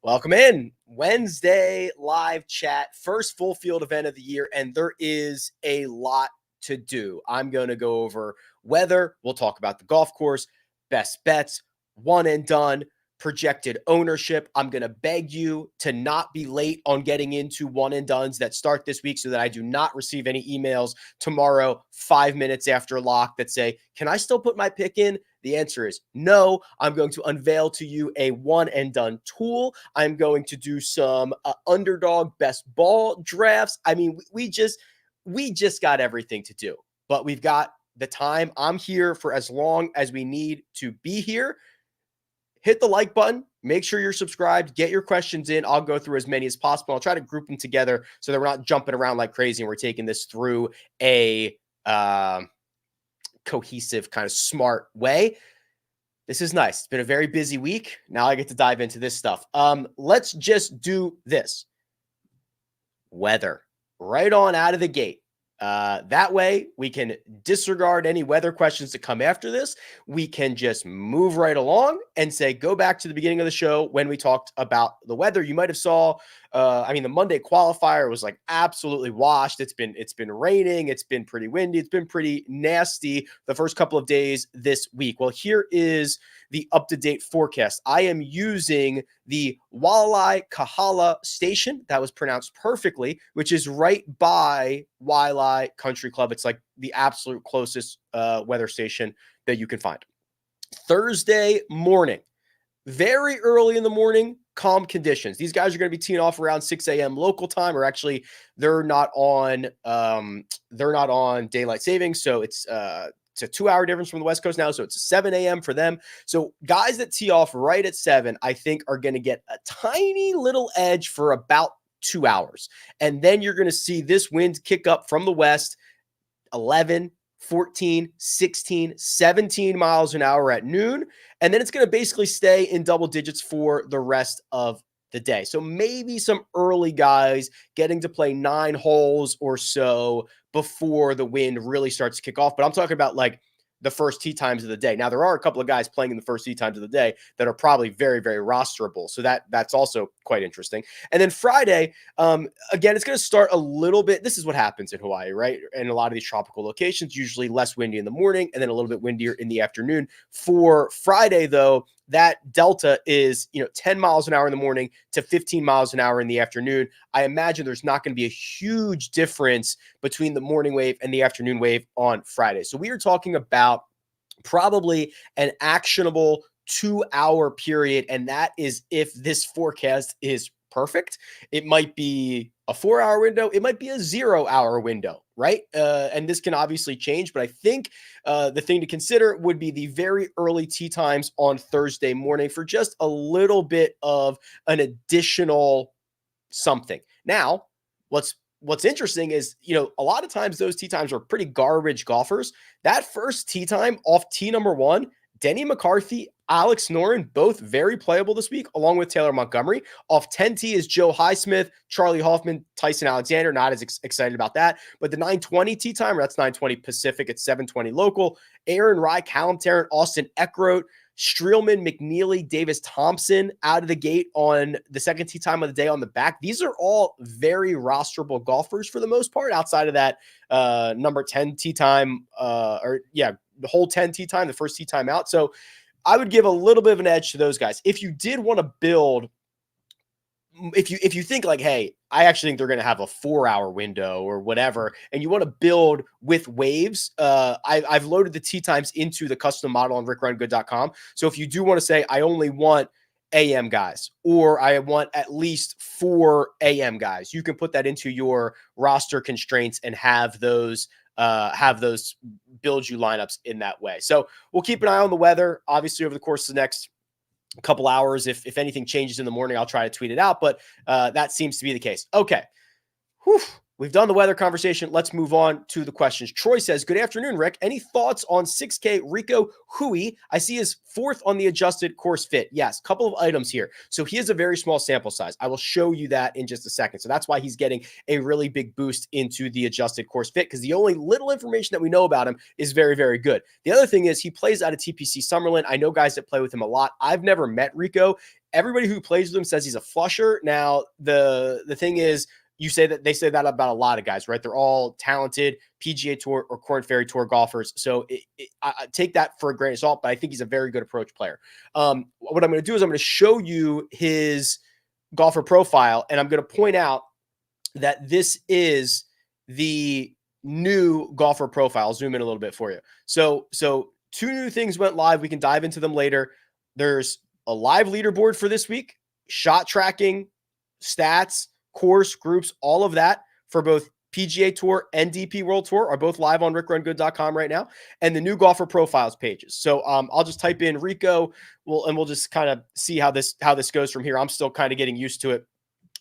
Welcome in. Wednesday live chat, first full field event of the year, and there is a lot to do. I'm going to go over weather. We'll talk about the golf course, best bets, one and done, projected ownership. I'm going to beg you to not be late on getting into one and dones that start this week so that I do not receive any emails tomorrow, 5 minutes after lock, that say, can I still put my pick in? The answer is no. I'm going to unveil to you a one and done tool. I'm going to do some underdog best ball drafts. I mean, we just got everything to do, but we've got the time. I'm here for as long as we need to be here. Hit the like button. Make sure you're subscribed. Get your questions in. I'll go through as many as possible. I'll try to group them together so that we're not jumping around like crazy and we're taking this through a cohesive, kind of smart way. This is nice. It's been a very busy week. Now I get to dive into this stuff. Let's just do this. Weather right on out of the gate. That way we can disregard any weather questions that come after this. We can just move right along and say, go back to the beginning of the show when we talked about the weather. You might have saw, the Monday qualifier was like absolutely washed. It's been raining. It's been pretty windy. It's been pretty nasty the first couple of days this week. Well, here is the up-to-date forecast. I am using the Waialae Kahala station. That was pronounced perfectly, which is right by Waialae Country Club. It's like the absolute closest weather station that you can find. Thursday morning, very early in the morning, calm conditions. These guys are going to be teeing off around 6 a.m. local time, or actually they're not on daylight savings. So it's a 2-hour difference from the West Coast now. So it's 7 a.m. for them. So guys that tee off right at 7, I think are going to get a tiny little edge for about 2 hours. And then you're going to see this wind kick up from the west, 11, 14, 16, 17 miles an hour at noon. And then it's going to basically stay in double digits for the rest of the day. So maybe some early guys getting to play 9 holes or so before the wind really starts to kick off. But I'm talking about like the first tee times of the day. Now, there are a couple of guys playing in the first tee times of the day that are probably very, very rosterable. So that's also quite interesting. And then Friday, again, it's going to start a little bit. This is what happens in Hawaii, right? And a lot of these tropical locations, usually less windy in the morning and then a little bit windier in the afternoon. For Friday, though, that delta is, 10 miles an hour in the morning to 15 miles an hour in the afternoon. I imagine there's not going to be a huge difference between the morning wave and the afternoon wave on Friday. So we are talking about probably an actionable 2-hour period. And that is if this forecast is perfect. It might be a 4-hour window. It might be a 0-hour window, right? And this can obviously change, but I think the thing to consider would be the very early tee times on Thursday morning for just a little bit of an additional something. Now, what's interesting is, a lot of times those tee times are pretty garbage golfers. That first tee time off tee number 1, Denny McCarthy, Alex Noren, both very playable this week, along with Taylor Montgomery. Off 10T is Joe Highsmith, Charlie Hoffman, Tyson Alexander. Not as excited about that. But the 9:20 tee timer, that's 9:20 Pacific, it's 7:20 local. Aaron Rye, Callum Tarrant, Austin Eckroat, Streelman, McNeely, Davis Thompson out of the gate on the second tee time of the day on the back. These are all very rosterable golfers for the most part, outside of that number 10 tee time, the whole 10 tee time, the first tee time out. So I would give a little bit of an edge to those guys. If you did want to build, if you think like, hey, I actually think they're going to have a 4-hour window or whatever, and you want to build with waves, I've loaded the tee times into the custom model on rickrungood.com. So if you do want to say, I only want AM guys, or I want at least 4 AM guys, you can put that into your roster constraints and have those build you lineups in that way. So we'll keep an eye on the weather, obviously, over the course of the next couple hours. If anything changes in the morning, I'll try to tweet it out, but that seems to be the case. Okay. Whew. We've done the weather conversation. Let's move on to the questions. Troy says, good afternoon, Rick. Any thoughts on 6K Rico Hoey? I see his fourth on the adjusted course fit. Yes, couple of items here. So he has a very small sample size. I will show you that in just a second. So that's why he's getting a really big boost into the adjusted course fit, because the only little information that we know about him is very, very good. The other thing is he plays out of TPC Summerlin. I know guys that play with him a lot. I've never met Rico. Everybody who plays with him says he's a flusher. Now, the thing is, they say that about a lot of guys, right? They're all talented PGA Tour or Korn Ferry Tour golfers. So I take that for a grain of salt, but I think he's a very good approach player. What I'm going to do is I'm going to show you his golfer profile, and I'm going to point out that this is the new golfer profile. I'll zoom in a little bit for you. So two new things went live. We can dive into them later. There's a live leaderboard for this week, shot tracking, stats, course, groups, all of that for both PGA Tour and DP World Tour are both live on rickrungood.com right now, and the new golfer profiles pages. So I'll just type in Rico, we'll just kind of see how this goes from here. I'm still kind of getting used to it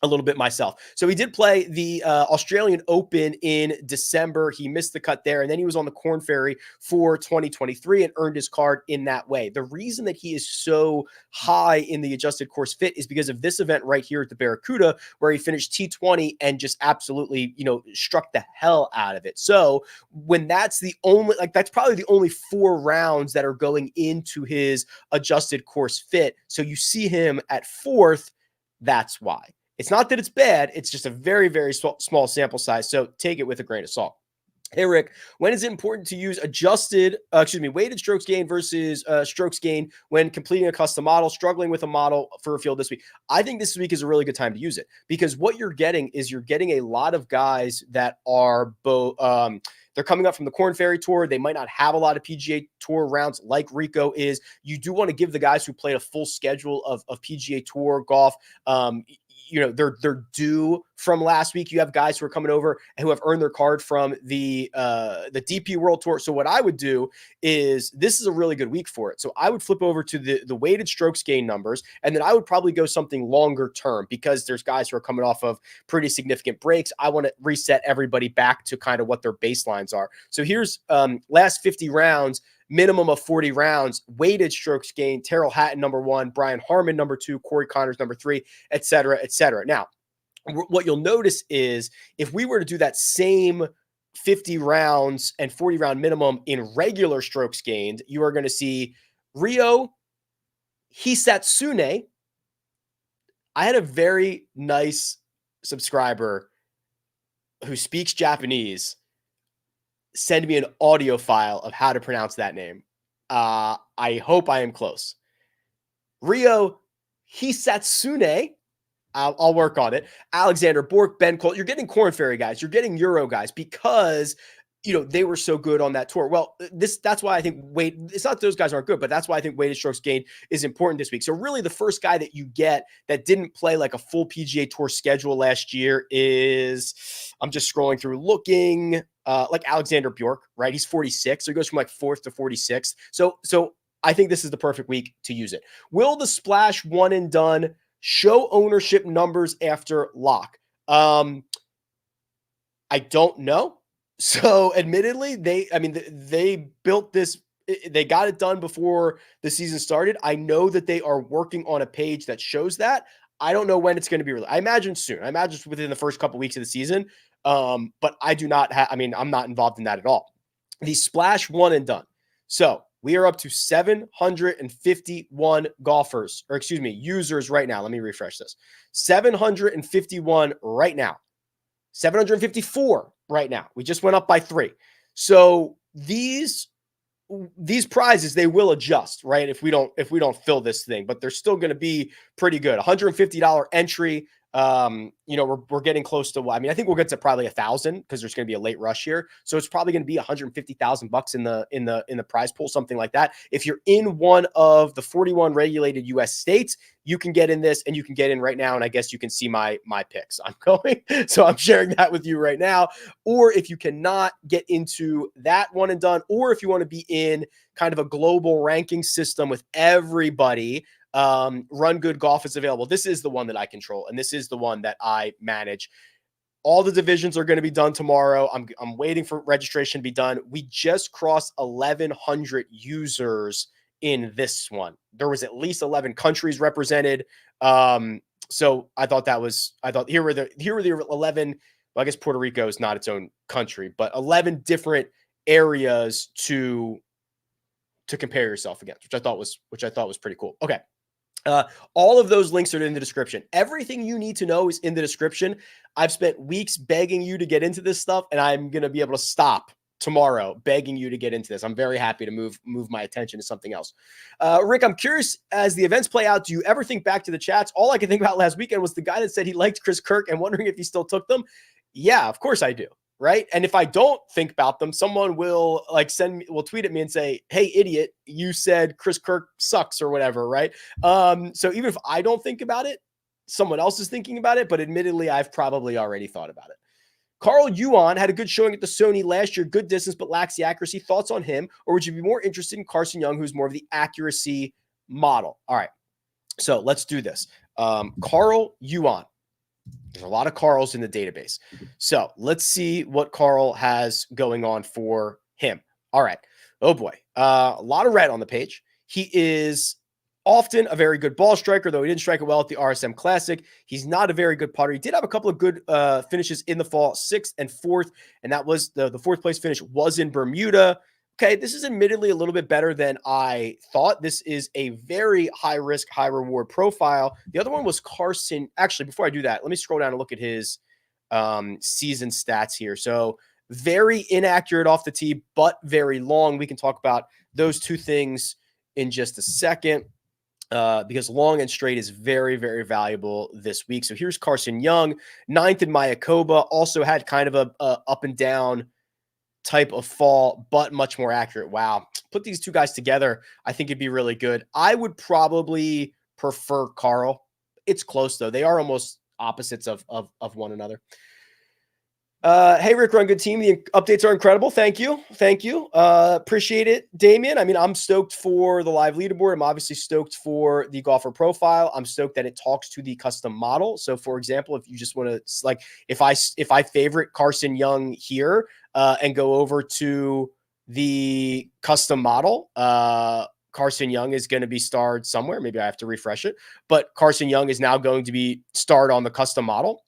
a little bit myself. So he did play the Australian Open in December. He missed the cut there, and then he was on the Korn Ferry for 2023 and earned his card in that way. The reason that he is so high in the adjusted course fit is because of this event right here at the Barracuda, where he finished T20 and just absolutely, struck the hell out of it. So when that's probably the only 4 rounds that are going into his adjusted course fit. So you see him at 4th. That's why. It's not that it's bad. It's just a very, very small sample size. So take it with a grain of salt. Hey, Rick, when is it important to use weighted strokes gain versus strokes gain when completing a custom model, struggling with a model for a field this week? I think this week is a really good time to use it, because what you're getting a lot of guys that are both, they're coming up from the Korn Ferry Tour. They might not have a lot of PGA Tour rounds like Rico is. You do want to give the guys who played a full schedule of PGA Tour golf, they're due from last week. You have guys who are coming over and who have earned their card from the DP World Tour. So what I would do is, this is a really good week for it. So I would flip over to the weighted strokes gain numbers, and then I would probably go something longer term, because there's guys who are coming off of pretty significant breaks. I want to reset everybody back to kind of what their baselines are. So here's last 50 rounds, minimum of 40 rounds, weighted strokes gain, Terrell Hatton, number 1, Brian Harmon, number 2, Corey Connors, number 3, et cetera, et cetera. Now, what you'll notice is, if we were to do that same 50 rounds and 40 round minimum in regular strokes gained, you are going to see Ryo Hisatsune. I had a very nice subscriber who speaks Japanese send me an audio file of how to pronounce that name. I hope I am close. Ryo Hisatsune. I'll work on it. Alexander Bork, Ben Cole. You're getting Korn Ferry guys. You're getting Euro guys, because they were so good on that tour. Well, that's why I think it's not that those guys aren't good, but that's why I think weighted strokes gained is important this week. So really, the first guy that you get that didn't play like a full PGA Tour schedule last year is, I'm just scrolling through looking, like Alexander Bjork, right? He's 46. So he goes from like 4th to 46. So I think this is the perfect week to use it. Will the splash one and done show ownership numbers after lock? I don't know. So admittedly, they built this, they got it done before the season started. I know that they are working on a page that shows that. I don't know when it's going to be released. I imagine soon. I imagine within the first couple of weeks of the season. But I do not I'm not involved in that at all. The splash one and done. So we are up to 751 users right now. Let me refresh this. 751 right now. 754 right now. We just went up by 3. So these prizes, they will adjust, right? If we don't fill this thing, but they're still going to be pretty good. $150 entry. We're getting close to, I think we'll get to probably 1,000, because there's going to be a late rush here. So it's probably going to be $150,000 in the prize pool, something like that. If you're in one of the 41 regulated US states, you can get in this, and you can get in right now. And I guess you can see my picks. So I'm sharing that with you right now. Or if you cannot get into that one and done, or if you want to be in kind of a global ranking system with everybody, Run Good Golf is available. This is the one that I control, and this is the one that I manage. All the divisions are going to be done tomorrow. I'm waiting for registration to be done. We just crossed 1,100 users in this one. There was at least 11 countries represented. So I thought here were the 11. Well, I guess Puerto Rico is not its own country, but 11 different areas to compare yourself against, which I thought was pretty cool. Okay. All of those links are in the description. Everything you need to know is in the description. I've spent weeks begging you to get into this stuff, and I'm going to be able to stop tomorrow begging you to get into this. I'm very happy to move my attention to something else. Rick, I'm curious, as the events play out, do you ever think back to the chats? All I could think about last weekend was the guy that said he liked Chris Kirk and wondering if he still took them. Yeah, of course I do. Right. And if I don't think about them, someone will will tweet at me and say, hey, idiot, you said Chris Kirk sucks or whatever. Right. So even if I don't think about it, someone else is thinking about it. But admittedly, I've probably already thought about it. Carl Yuan had a good showing at the Sony last year, good distance, but lacks the accuracy. Thoughts on him? Or would you be more interested in Carson Young, who's more of the accuracy model? All right. So let's do this. Carl Yuan. There's a lot of Carls in the database. So let's see what Carl has going on for him. All right. Oh boy. A lot of red on the page. He is often a very good ball striker, though he didn't strike it well at the RSM Classic. He's not a very good putter. He did have a couple of good finishes in the fall, 6th and 4th. And that was the 4th place finish was in Bermuda. Okay, this is admittedly a little bit better than I thought. This is a very high risk, high reward profile. The other one was Carson. Actually, before I do that, let me scroll down and look at his season stats here. So very inaccurate off the tee, but very long. We can talk about those two things in just a second because long and straight is very, very valuable this week. So here's Carson Young, 9th in Mayakoba, also had kind of a up and down type of fall, but much more accurate. Wow. Put these two guys together, I think it'd be really good. I would probably prefer Carl. It's close though. They are almost opposites of one another. Hey, Rick, run good team. The updates are incredible. Thank you. Appreciate it, Damon. I mean, I'm stoked for the live leaderboard. I'm obviously stoked for the golfer profile. I'm stoked that it talks to the custom model. So for example, if you just want to if I favorite Carson Young here and go over to the custom model, Carson Young is going to be starred somewhere. Maybe I have to refresh it, but Carson Young is now going to be starred on the custom model.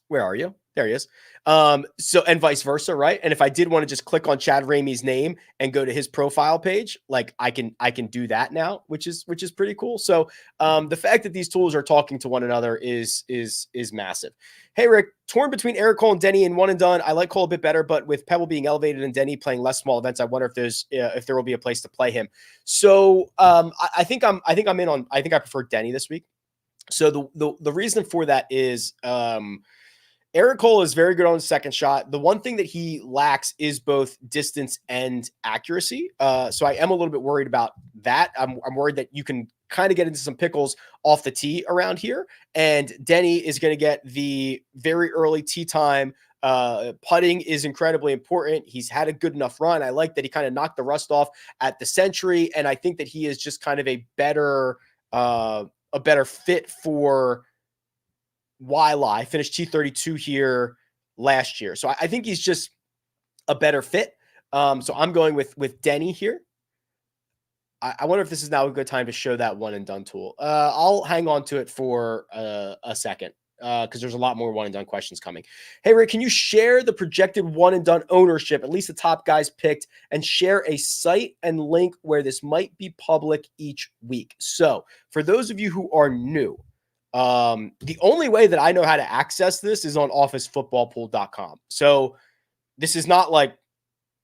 Where are you? There he is. So, and vice versa, right? And if I did want to just click on Chad Ramey's name and go to his profile page, like I can do that now, which is pretty cool. So, the fact that these tools are talking to one another is massive. Hey, Rick, torn between Eric Cole and Denny in one and done. I like Cole a bit better, but with Pebble being elevated and Denny playing less small events, I wonder if there will be a place to play him. So, I think I prefer Denny this week. So the reason for that is, Eric Cole is very good on the second shot. The one thing that he lacks is both distance and accuracy. So I am a little bit worried about that. I'm worried that you can kind of get into some pickles off the tee around here. And Denny is going to get the very early tee time. Putting is incredibly important. He's had a good enough run. I like that he kind of knocked the rust off at the Century. And I think that he is just kind of a better fit for Waialae. Finished T32 here last year. So I think he's just a better fit. So I'm going with Denny here. I wonder if this is now a good time to show that one and done tool. I'll hang on to it for a second because there's a lot more one and done questions coming. Hey, Rick, can you share the projected one and done ownership, at least the top guys picked, and share a site and link where this might be public each week? So for those of you who are new, the only way that I know how to access this is on officefootballpool.com. So this is not like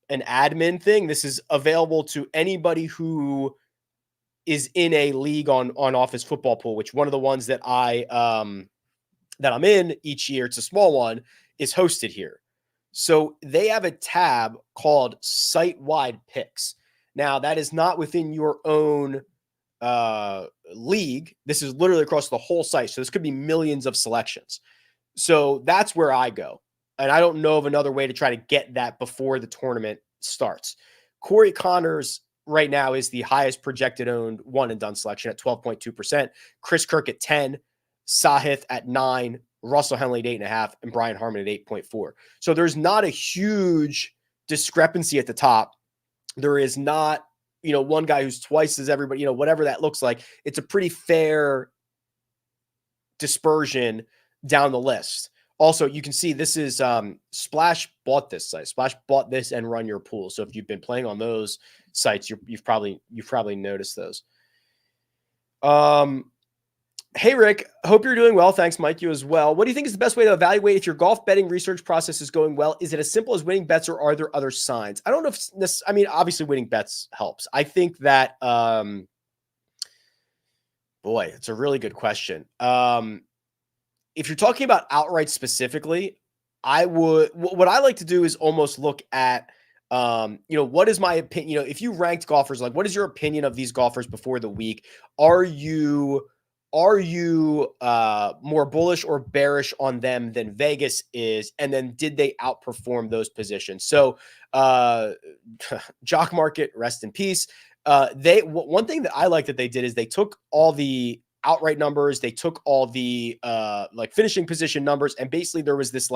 an admin thing. This is available to anybody who is in a league on Office Football Pool, which one of the ones that I'm in each year, it's a small one, is hosted here. So they have a tab called site-wide picks. Now that is not within your own league. This is literally across the whole site. So this could be millions of selections. So that's where I go. And I don't know of another way to try to get that before the tournament starts. Corey Connors right now is the highest projected owned one and done selection at 12.2%. Chris Kirk at 10, Sahith at 9, Russell Henley at 8.5, and Brian Harmon at 8.4. So there's not a huge discrepancy at the top. There is not, one guy who's twice as everybody, whatever that looks like. It's a pretty fair dispersion down the list. Also, you can see this is Splash bought this site. Splash bought this and Run Your Pool. So if you've been playing on those sites, you've probably noticed those. Hey, Rick, hope you're doing well. Thanks, Mike. You as well. What do you think is the best way to evaluate if your golf betting research process is going well? Is it as simple as winning bets, or are there other signs? I don't know if this, obviously winning bets helps. I think that, boy, it's a really good question. If you're talking about outright specifically, what I like to do is almost look at, what is my opinion? If you ranked golfers, like, what is your opinion of these golfers before the week? Are you more bullish or bearish on them than Vegas is? And then did they outperform those positions? So, Jock Market, rest in peace. One thing that I like that they did is they took all the outright numbers. They took all the finishing position numbers. And basically there was this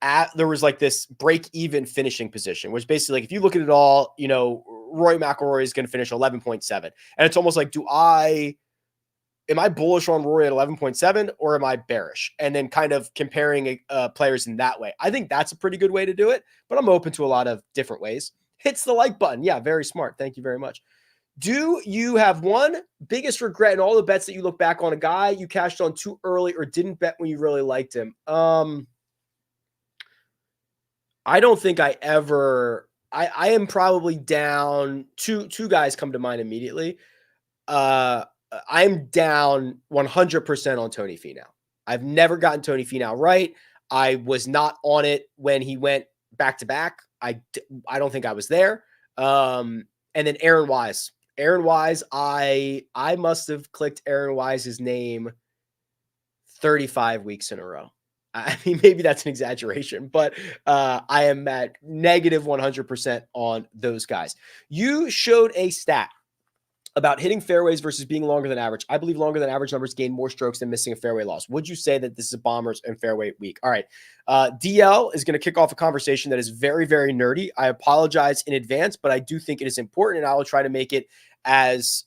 this break even finishing position, which basically, if you look at it all, Rory McIlroy is going to finish 11.7. And it's almost like, am I bullish on Rory at 11.7 or am I bearish? And then kind of comparing players in that way. I think that's a pretty good way to do it, but I'm open to a lot of different ways. Hits the like button. Yeah, very smart. Thank you very much. Do you have one biggest regret in all the bets that you look back on? A guy you cashed on too early or didn't bet when you really liked him? I don't think I ever. I am probably down. Two guys come to mind immediately. I'm down 100% on Tony Finau. I've never gotten Tony Finau right. I was not on it when he went back to back. I don't think I was there. And then Aaron Wise. Aaron Wise, I must have clicked Aaron Wise's name 35 weeks in a row. I mean, maybe that's an exaggeration, but I am at negative 100% on those guys. You showed a stat about hitting fairways versus being longer than average. I believe longer than average numbers gain more strokes than missing a fairway loss. Would you say that this is a bombers and fairway week? All right. DL is going to kick off a conversation that is very, very nerdy. I apologize in advance, but I do think it is important, and I will try to make it as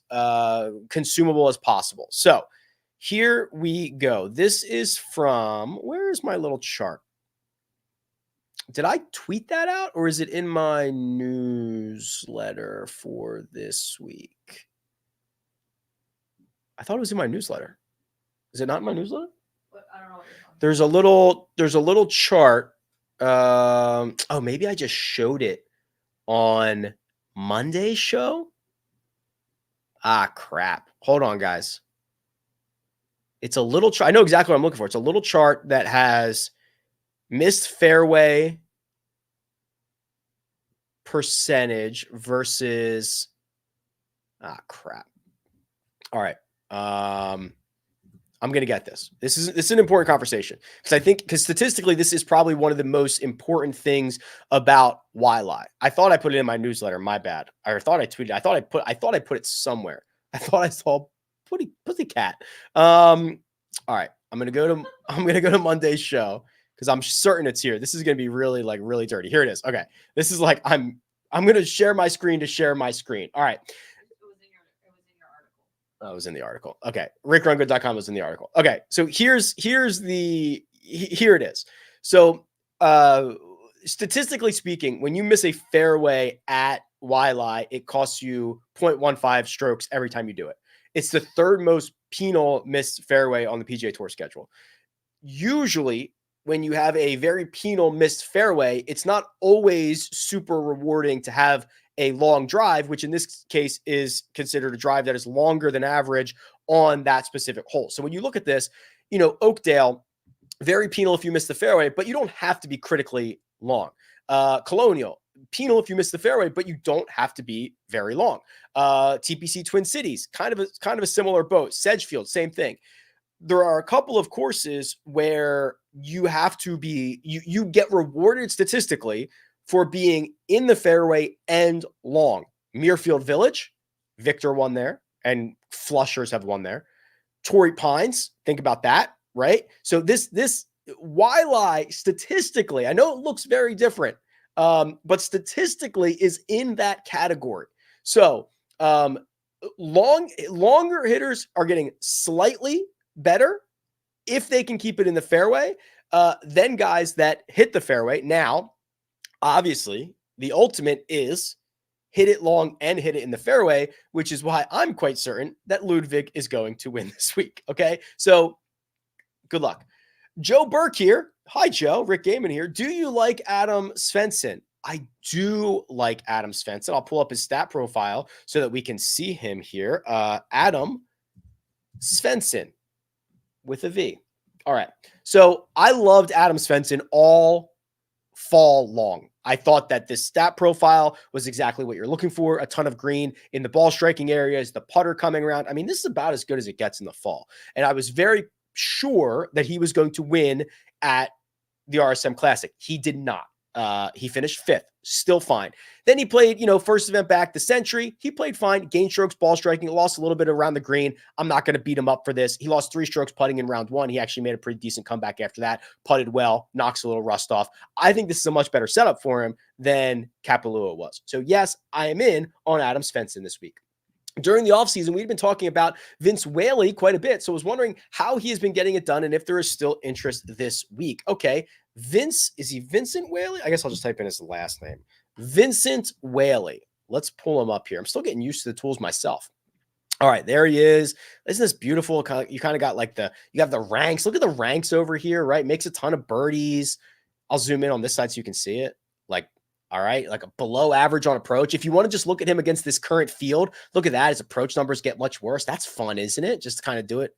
consumable as possible. So here we go. This is from, where is my little chart? Did I tweet that out, or is it in my newsletter for this week? I thought it was in my newsletter. Is it not in my newsletter? I don't know what you're talking about. There's a little chart. Maybe I just showed it on Monday's show. Crap. Hold on, guys. It's a little chart. I know exactly what I'm looking for. It's a little chart that has missed fairway percentage versus crap. All right. I'm going to get this. This is an important conversation because statistically, this is probably one of the most important things about Waialae. I thought I put it in my newsletter. My bad. I thought I tweeted. I thought I put it somewhere. I thought I saw Pussycat. All right. I'm going to go to Monday's show because I'm certain it's here. This is going to be really dirty. Here it is. Okay. This is like, I'm going to share my screen to share my screen. All right. It was in the article. Okay. RickRunGood.com was in the article. Okay. So here it is. So, statistically speaking, when you miss a fairway at Waialae, it costs you 0.15 strokes every time you do it. It's the third most penal missed fairway on the PGA Tour schedule. Usually, when you have a very penal missed fairway, it's not always super rewarding to have a long drive, which in this case is considered a drive that is longer than average on that specific hole. So when you look at this, Oakdale, very penal if you miss the fairway, but you don't have to be critically long. Colonial, penal if you miss the fairway, but you don't have to be very long. TPC Twin Cities, kind of a similar boat. Sedgefield, same thing. There are a couple of courses where you have to be, you get rewarded statistically for being in the fairway and long. Muirfield Village, Victor won there, and Flushers have won there. Torrey Pines, think about that. right? So this Waialae statistically, I know it looks very different, but statistically is in that category. So longer hitters are getting slightly better if they can keep it in the fairway than guys that hit the fairway. Now, obviously, the ultimate is hit it long and hit it in the fairway, which is why I'm quite certain that Ludwig is going to win this week. Okay, so good luck. Joe Burke here. Hi, Joe. Rick Gehman here. Do you like Adam Senson? I do like Adam Senson. I'll pull up his stat profile so that we can see him here. Adam Senson with a V. All right. So I loved Adam Senson all fall long. I thought that this stat profile was exactly what you're looking for. A ton of green in the ball striking areas, the putter coming around. I mean, this is about as good as it gets in the fall. And I was very sure that he was going to win at the RSM Classic. He did not. He finished 5th, still fine. Then he played, first event back, the Century. He played fine, gained strokes, ball striking, lost a little bit around the green. I'm not going to beat him up for this. He lost 3 strokes putting in round 1. He actually made a pretty decent comeback after that, putted well, knocks a little rust off. I think this is a much better setup for him than Kapalua was. So yes, I am in on Adam Senson this week. During the offseason, we've been talking about Vince Waialae quite a bit. So I was wondering how he has been getting it done and if there is still interest this week. Okay, Vince, is he Vincent Waialae? I guess I'll just type in his last name. Vincent Waialae. Let's pull him up here. I'm still getting used to the tools myself. All right, there he is. Isn't this beautiful? You kind of got like you have the ranks. Look at the ranks over here, right? Makes a ton of birdies. I'll zoom in on this side so you can see it. All right, like a below average on approach. If you want to just look at him against this current field, look at that. His approach numbers get much worse. That's fun, isn't it? Just to kind of do it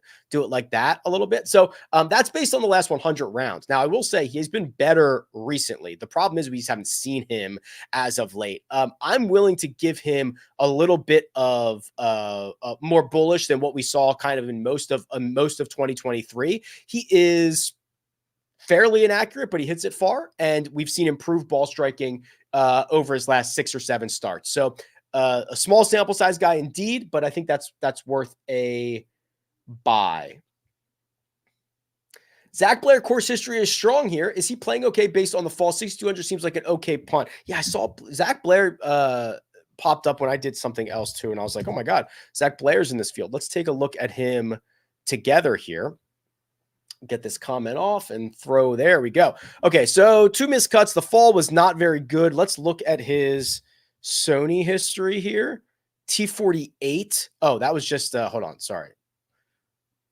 like that a little bit. So that's based on the last 100 rounds. Now, I will say he's been better recently. The problem is we just haven't seen him as of late. I'm willing to give him a little bit of more bullish than what we saw kind of in most of 2023. He is fairly inaccurate, but he hits it far, and we've seen improved ball striking over his last 6 or 7 starts. So a small sample size guy indeed, but I think that's worth a buy. Zack Blair course history is strong here. Is he playing okay based on the fall? 6,200 seems like an okay punt. Yeah, I saw Zack Blair popped up when I did something else too, and I was like, oh my God, Zack Blair's in this field. Let's take a look at him together here. Get this comment off and throw. There we go. Okay, so 2 missed cuts. The fall was not very good. Let's look at his Sony history here. T48. Oh, that was just hold on. Sorry.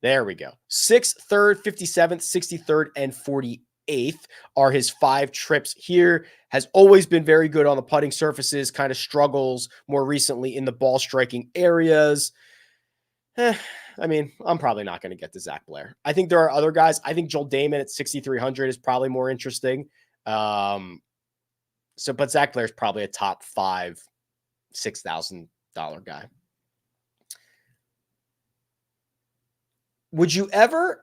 There we go. 6th, 3rd, 57th, 63rd, and 48th are his 5 trips here. Has always been very good on the putting surfaces, kind of struggles more recently in the ball striking areas. I mean, I'm probably not going to get to Zack Blair. I think there are other guys. I think Joel Damon at 6,300 is probably more interesting. But Zack Blair is probably a top 5, $6,000 guy. Would you ever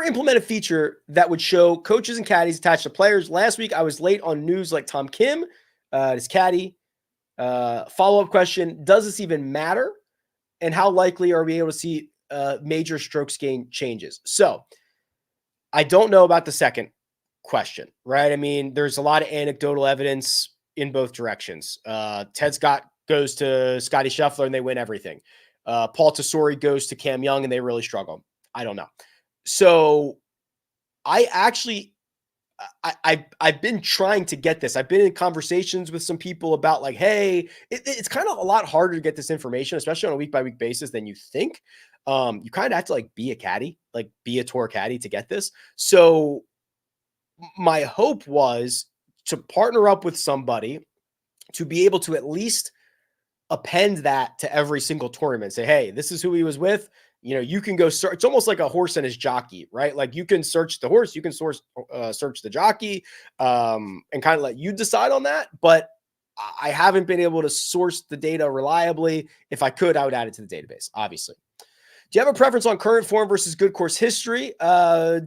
implement a feature that would show coaches and caddies attached to players? Last week, I was late on news like Tom Kim, his caddy. Follow-up question, does this even matter? And how likely are we able to see major strokes gain changes? So I don't know about the second question, right? I mean, there's a lot of anecdotal evidence in both directions. Ted Scott goes to Scotty Scheffler and they win everything. Paul Tesori goes to Cam Young and they really struggle. I don't know. So I've been trying to get this. I've been in conversations with some people about like, hey, it's kind of a lot harder to get this information, especially on a week-by-week basis than you think. You kind of have to like be a caddy, like be a tour caddy to get this. So my hope was to partner up with somebody to be able to at least append that to every single tournament. Say, hey, this is who he was with. You can go search. It's almost like a horse and his jockey, right? Like you can search the horse, you can search the jockey, and kind of let you decide on that. But I haven't been able to source the data reliably. If I could, I would add it to the database, obviously. Do you have a preference on current form versus good course history?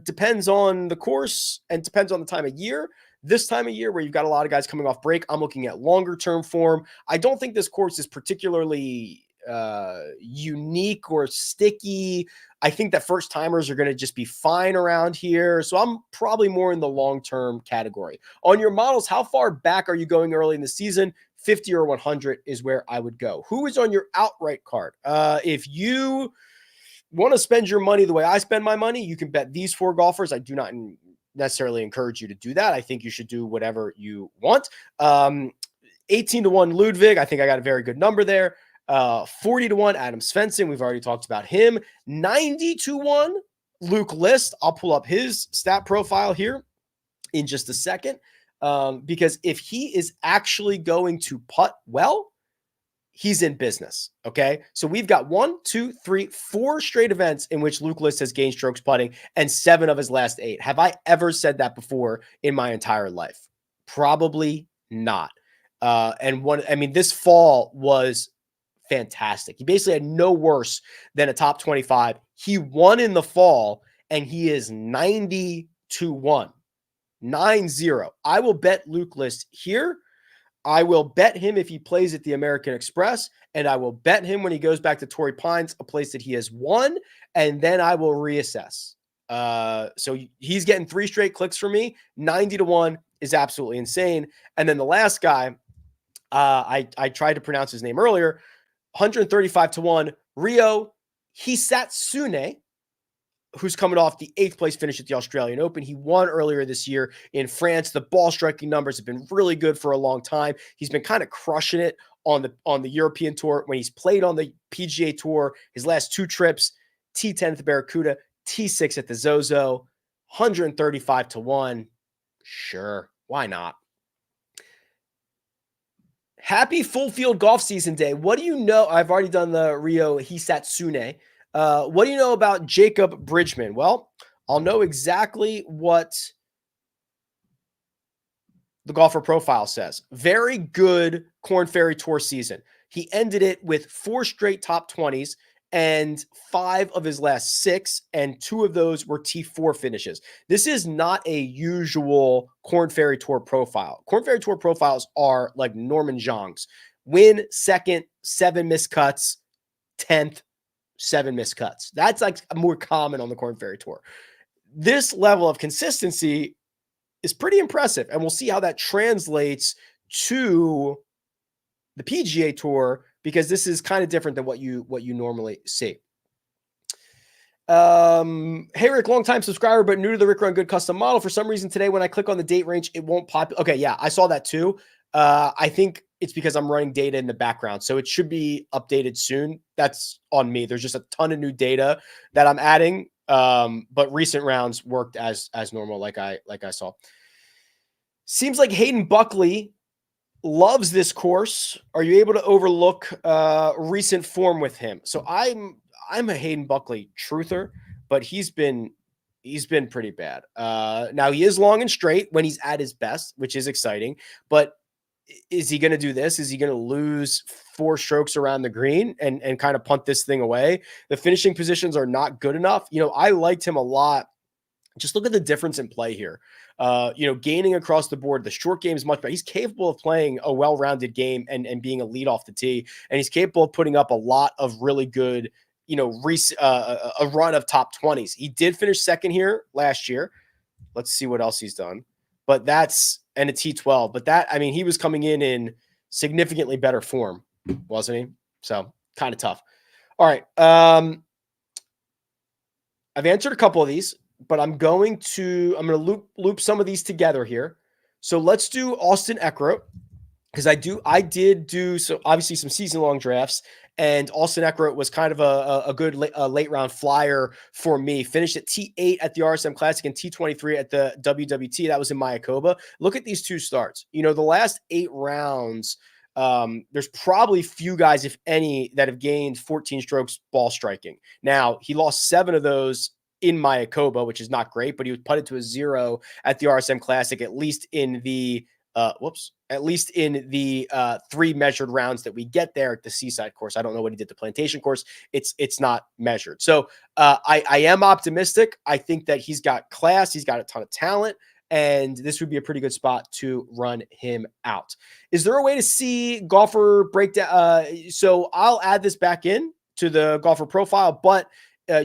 Depends on the course and depends on the time of year. This time of year where you've got a lot of guys coming off break, I'm looking at longer term form. I don't think this course is particularly unique or sticky. I think that first timers are going to just be fine around here. So I'm probably more in the long-term category. On your models, how far back are you going early in the season? 50 or 100 is where I would go. Who is on your outright card? If you want to spend your money the way I spend my money, you can bet these 4 golfers. I do not necessarily encourage you to do that. I think you should do whatever you want. 18 to 1 Ludwig. I think I got a very good number there. 40 to 1 Adam Svensson. We've already talked about him. 90 to 1 Luke List. I'll pull up his stat profile here in just a second. Because if he is actually going to putt well, he's in business. Okay. So we've got 1, 2, 3, 4 straight events in which Luke List has gained strokes putting and 7 of his last 8. Have I ever said that before in my entire life? Probably not. This fall was fantastic. He basically had no worse than a top 25. He won in the fall and he is 90 to 1. 9-0. I will bet Luke List here. I will bet him if he plays at the American Express, and I will bet him when he goes back to Torrey Pines, a place that he has won, and then I will reassess. So he's getting 3 straight clicks for me. 90 to 1 is absolutely insane. And then the last guy, I tried to pronounce his name earlier, 135 to 1, Rio Hisatsune, who's coming off the 8th place finish at the Australian Open. He won earlier this year in France. The ball striking numbers have been really good for a long time. He's been kind of crushing it on the European Tour. When he's played on the PGA Tour, his last 2 trips, T10 at the Barracuda, T6 at the Zozo, 135 to 1. Sure, why not? Happy full field golf season day. What do you know? I've already done the Rio Hisatsune. What do you know about Jacob Bridgeman? Well, I'll know exactly what the golfer profile says. Very good Korn Ferry Tour season. He ended it with 4 straight top 20s and 5 of his last 6, and 2 of those were T4 finishes. This is not a usual Korn Ferry Tour profile. Korn Ferry Tour profiles are like Norman Zhang's. Win, 2nd, 7 missed cuts, 10th, 7 missed cuts. That's like more common on the Korn Ferry Tour. This level of consistency is pretty impressive, and we'll see how that translates to the PGA Tour, because this is kind of different than what you normally see. Hey Rick, long-time subscriber, but new to the Rick Run Good custom model. For some reason today, when I click on the date range, it won't pop. Okay, yeah, I saw that too. I think it's because I'm running data in the background, so it should be updated soon. That's on me. There's just a ton of new data that I'm adding, but recent rounds worked as normal, like I saw. Seems like Hayden Buckley loves this course. Are you able to overlook recent form with him? So I'm a Hayden Buckley truther, but he's been pretty bad. Now he is long and straight when he's at his best, which is exciting, but is he going to do this? Is he going to lose 4 strokes around the green and kind of punt this thing away? The finishing positions are not good enough. I liked him a lot. Just look at the difference in play here. Gaining across the board. The short game is much better. He's capable of playing a well-rounded game and being a lead off the tee. And he's capable of putting up a lot of really good, a run of top 20s. He did finish 2nd here last year. Let's see what else he's done. But and a T12. But he was coming in significantly better form, wasn't he? So kind of tough. All right. I've answered a couple of these, but I'm going to loop some of these together here. So let's do Austin Eckroat, because I did do obviously some season-long drafts, and Austin Eckroat was kind of a good late round flyer for me. Finished at T8 at the RSM Classic and T23 at the WWT. That was in Mayakoba. Look at these 2 starts. The last 8 rounds, there's probably few guys, if any, that have gained 14 strokes ball striking. Now, he lost 7 of those in Mayakoba, which is not great, but he was putted to a 0 at the RSM Classic, at least in the 3 measured rounds that we get there at the Seaside course. I don't know what he did the Plantation course. It's not measured. So I am optimistic. I think that he's got class. He's got a ton of talent. and this would be a pretty good spot to run him out. Is there a way to see golfer breakdown? So I'll add this back in to the golfer profile, but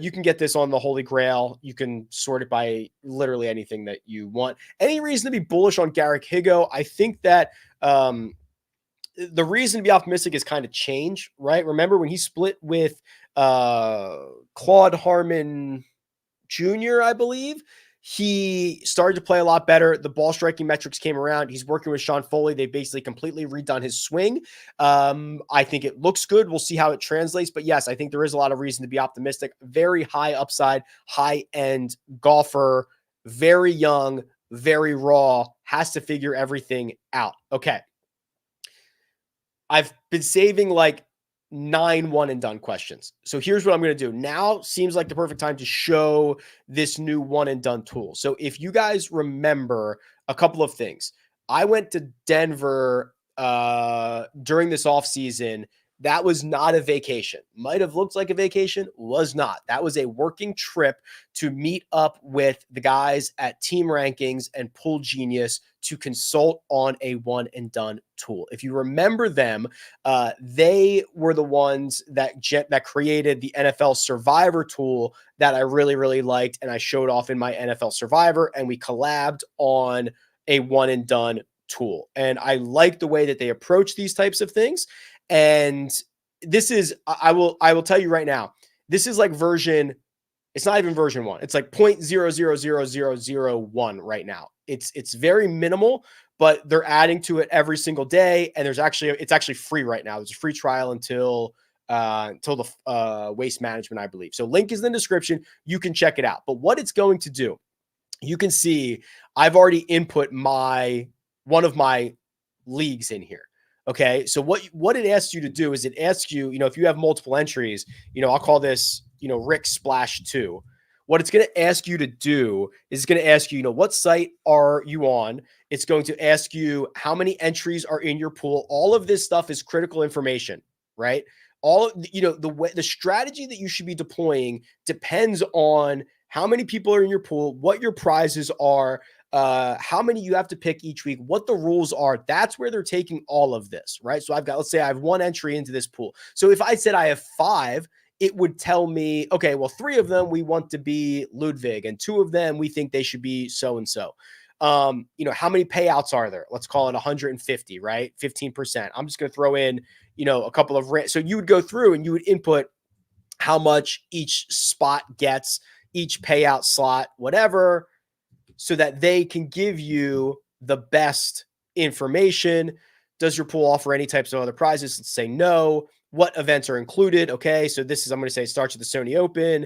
you can get this on the Holy Grail. You can sort it by literally anything that you want. Any reason to be bullish on Garrick Higo? I think that the reason to be optimistic is kind of change, right? Remember when he split with Claude Harmon Jr., I believe, he started to play a lot better. The ball striking metrics came around. He's working with Sean Foley. They basically completely redone his swing. I think it looks good. We'll see how it translates. But yes, I think there is a lot of reason to be optimistic. Very high upside, high-end golfer, very young, very raw, has to figure everything out. Okay. I've been saving like 9 one and done questions. So here's what I'm going to do. Now seems like the perfect time to show this new one and done tool. So if you guys remember a couple of things, I went to Denver during this off season. That was not a vacation. Might have looked like a vacation, was not. That was a working trip to meet up with the guys at Team Rankings and Pool Genius to consult on a one and done tool. If you remember them, they were the ones that created the NFL Survivor tool that I really, really liked, and I showed off in my NFL Survivor, and we collabed on a one and done tool. And I like the way that they approach these types of things. And this is, I will tell you right now, this is like it's not even version 1. It's like 0.000001 right now. It's very minimal, but they're adding to it every single day. And it's actually free right now. There's a free trial until the waste management, I believe. So link is in the description. You can check it out. But what it's going to do, you can see I've already input one of my leagues in here. Okay. So what it asks you to do is it asks you, if you have multiple entries, I'll call this, Rick Splash 2. What it's going to ask you to do is it's going to ask you, what site are you on? It's going to ask you how many entries are in your pool. All of this stuff is critical information, right? The strategy that you should be deploying depends on how many people are in your pool, what your prizes are, how many you have to pick each week, what the rules are. That's where they're taking all of this, right? So let's say I have 1 entry into this pool. So if I said I have 5, it would tell me, okay, well, 3 of them we want to be Ludwig, and 2 of them we think they should be so-and-so. How many payouts are there? Let's call it 150, right? 15%. I'm just going to throw in, a couple of so you would go through and you would input how much each spot gets, each payout slot, whatever, so that they can give you the best information. Does your pool offer any types of other prizes? Let's say no. What events are included? Okay, so I'm going to say it starts at the Sony Open.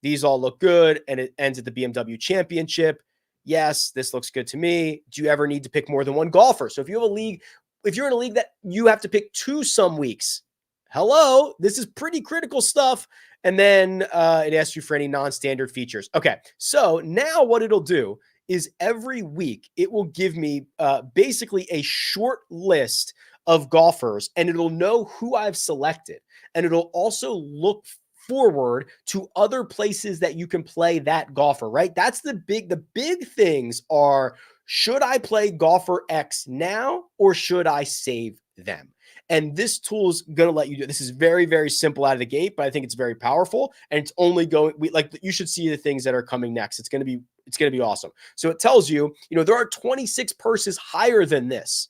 These all look good, and it ends at the BMW Championship. Yes, this looks good to me. Do you ever need to pick more than one golfer? So if you have a league, if you're in a league that you have to pick 2 some weeks, hello, this is pretty critical stuff. And then it asks you for any non-standard features. Okay, so now what it'll do is every week it will give me basically a short list of golfers, and it'll know who I've selected. And it'll also look forward to other places that you can play that golfer, right? That's the big things are, should I play golfer X now or should I save them? And this tool is going to let you do. This is very, very simple out of the gate, but I think it's very powerful. And it's only going. You should see the things that are coming next. It's going to be awesome. So it tells you, there are 26 purses higher than this.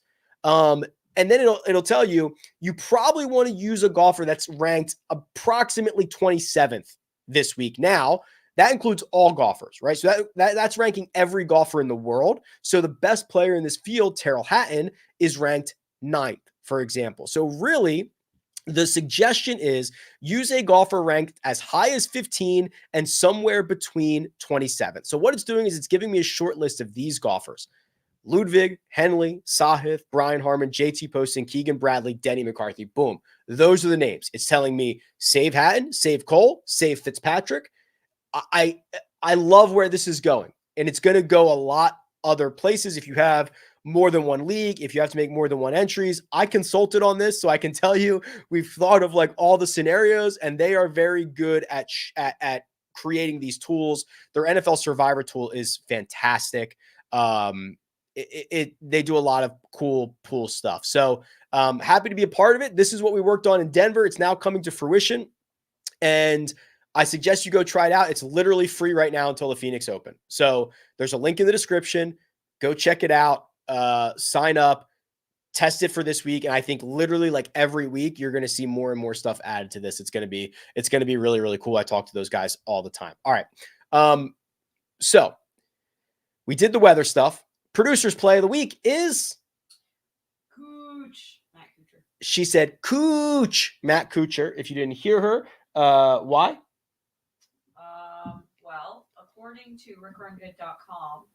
And then it'll tell you, you probably want to use a golfer that's ranked approximately 27th this week. Now, that includes all golfers, right? So that's ranking every golfer in the world. So the best player in this field, Terrell Hatton, is ranked 9th, for example. So really, the suggestion is use a golfer ranked as high as 15 and somewhere between 27. So what it's doing is it's giving me a short list of these golfers: Ludwig, Henley, Sahith, Brian Harmon, JT Poston, Keegan Bradley, Denny McCarthy. Boom. Those are the names. It's telling me save Hatton, save Cole, save Fitzpatrick. I love where this is going, and it's going to go a lot other places. If you have more than one league, if you have to make more than one entries, I consulted on this, so I can tell you we've thought of like all the scenarios, and they are very good at creating these tools. Their NFL Survivor tool is fantastic. They do a lot of cool pool stuff. So happy to be a part of it. This is what we worked on in Denver. It's now coming to fruition. And I suggest you go try it out. It's literally free right now until the Phoenix Open. So there's a link in the description. Go check it out. Sign up. Test it for this week. And I think literally like every week, you're going to see more and more stuff added to this. It's going to be really, really cool. I talk to those guys all the time. All right. So we did the weather stuff. Producer's play of the week is Cooch. Matt Kuchar. She said Cooch, Matt Kuchar. If you didn't hear her, why? Well, according to rickrungood.com,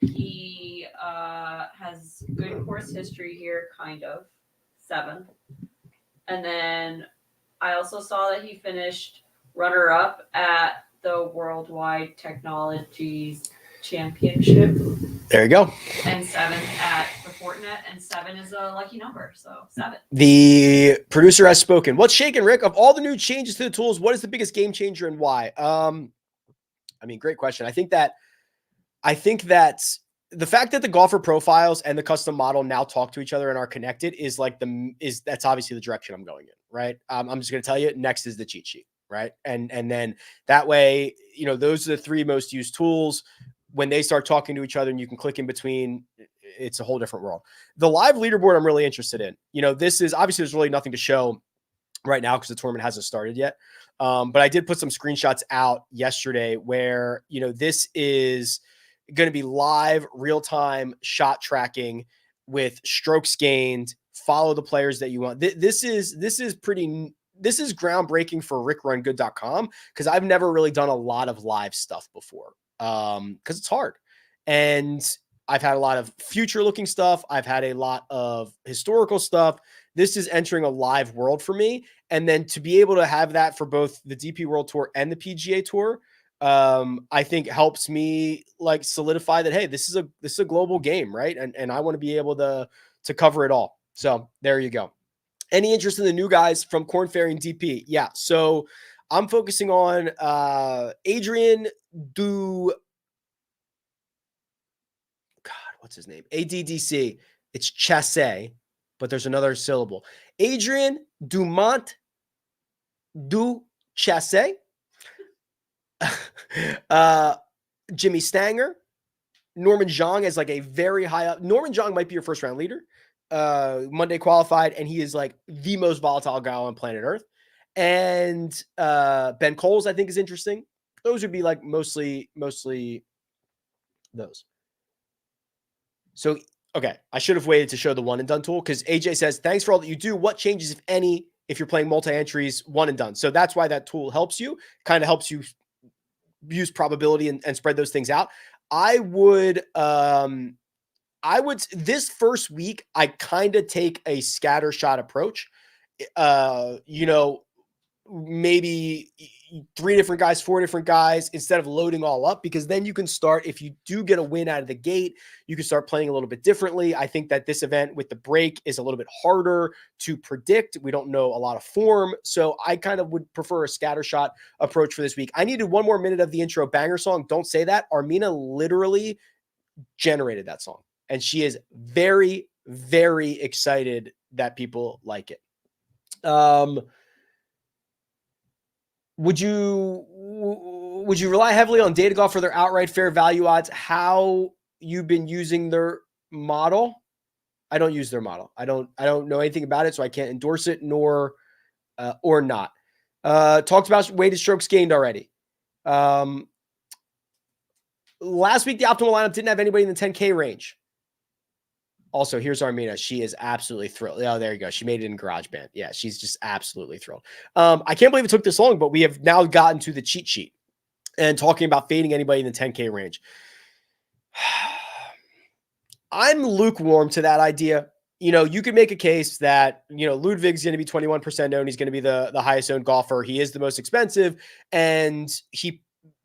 he has good course history here, kind of 7. And then I also saw that he finished runner-up at the Worldwide Technologies Championship. There you go. And 7th at the Fortinet, and 7 is a lucky number, so 7. The producer has spoken. What's shaking, Rick? Of all the new changes to the tools, what is the biggest game changer and why? I mean, great question. I think that the fact that the golfer profiles and the custom model now talk to each other and are connected is that's obviously the direction I'm going in, right? I'm just going to tell you, next is the cheat sheet, right? And then that way, those are the 3 most used tools. When they start talking to each other and you can click in between, it's a whole different world. The live leaderboard I'm really interested in. This is obviously there's really nothing to show right now because the tournament hasn't started yet. But I did put some screenshots out yesterday where, this is going to be live real-time shot tracking with strokes gained, follow the players that you want. This is groundbreaking for rickrungood.com because I've never really done a lot of live stuff before. Because it's hard. And I've had a lot of future looking stuff. I've had a lot of historical stuff. This is entering a live world for me. And then to be able to have that for both the DP World Tour and the PGA Tour, I think helps me like solidify that, hey, this is a global game, right? And I want to be able to cover it all. So there you go. Any interest in the new guys from Korn Ferry and DP? Yeah. So I'm focusing on Adrian what's his name? ADDC. It's Chasse, but there's another syllable. Adrian Dumont du Chasse. Jimmy Stanger. Norman Zhang is like a very high up. Norman Zhang might be your first round leader. Monday qualified, and he is like the most volatile guy on planet Earth. And Ben Kohls, I think, is interesting. Those would be like mostly those. So, okay, I should have waited to show the one and done tool because AJ says, thanks for all that you do. What changes, if any, if you're playing multi-entries, one and done? So that's why that tool helps you, kind of helps you use probability and spread those things out. I would, this first week, I kind of take a scatter shot approach. Maybe 3 different guys, 4 different guys, instead of loading all up, because then you can start, if you do get a win out of the gate, you can start playing a little bit differently. I think that this event with the break is a little bit harder to predict. We don't know a lot of form. So I kind of would prefer a scatter shot approach for this week. I needed 1 more minute of the intro banger song. Don't say that. Armina literally generated that song, and she is very, very excited that people like it. Would you rely heavily on Data Golf for their outright fair value odds? How you've been using their model? I don't use their model. I don't know anything about it, so I can't endorse it nor or not. Talked about weighted strokes gained already. Last week the optimal lineup didn't have anybody in the 10K range. Also, here's Armina. She is absolutely thrilled. Oh, there you go. She made it in GarageBand. Yeah, she's just absolutely thrilled. I can't believe it took this long, but we have now gotten to the cheat sheet and talking about fading anybody in the 10K range. I'm lukewarm to that idea. You could make a case that, Ludwig's going to be 21% owned. He's going to be the highest owned golfer. He is the most expensive, and he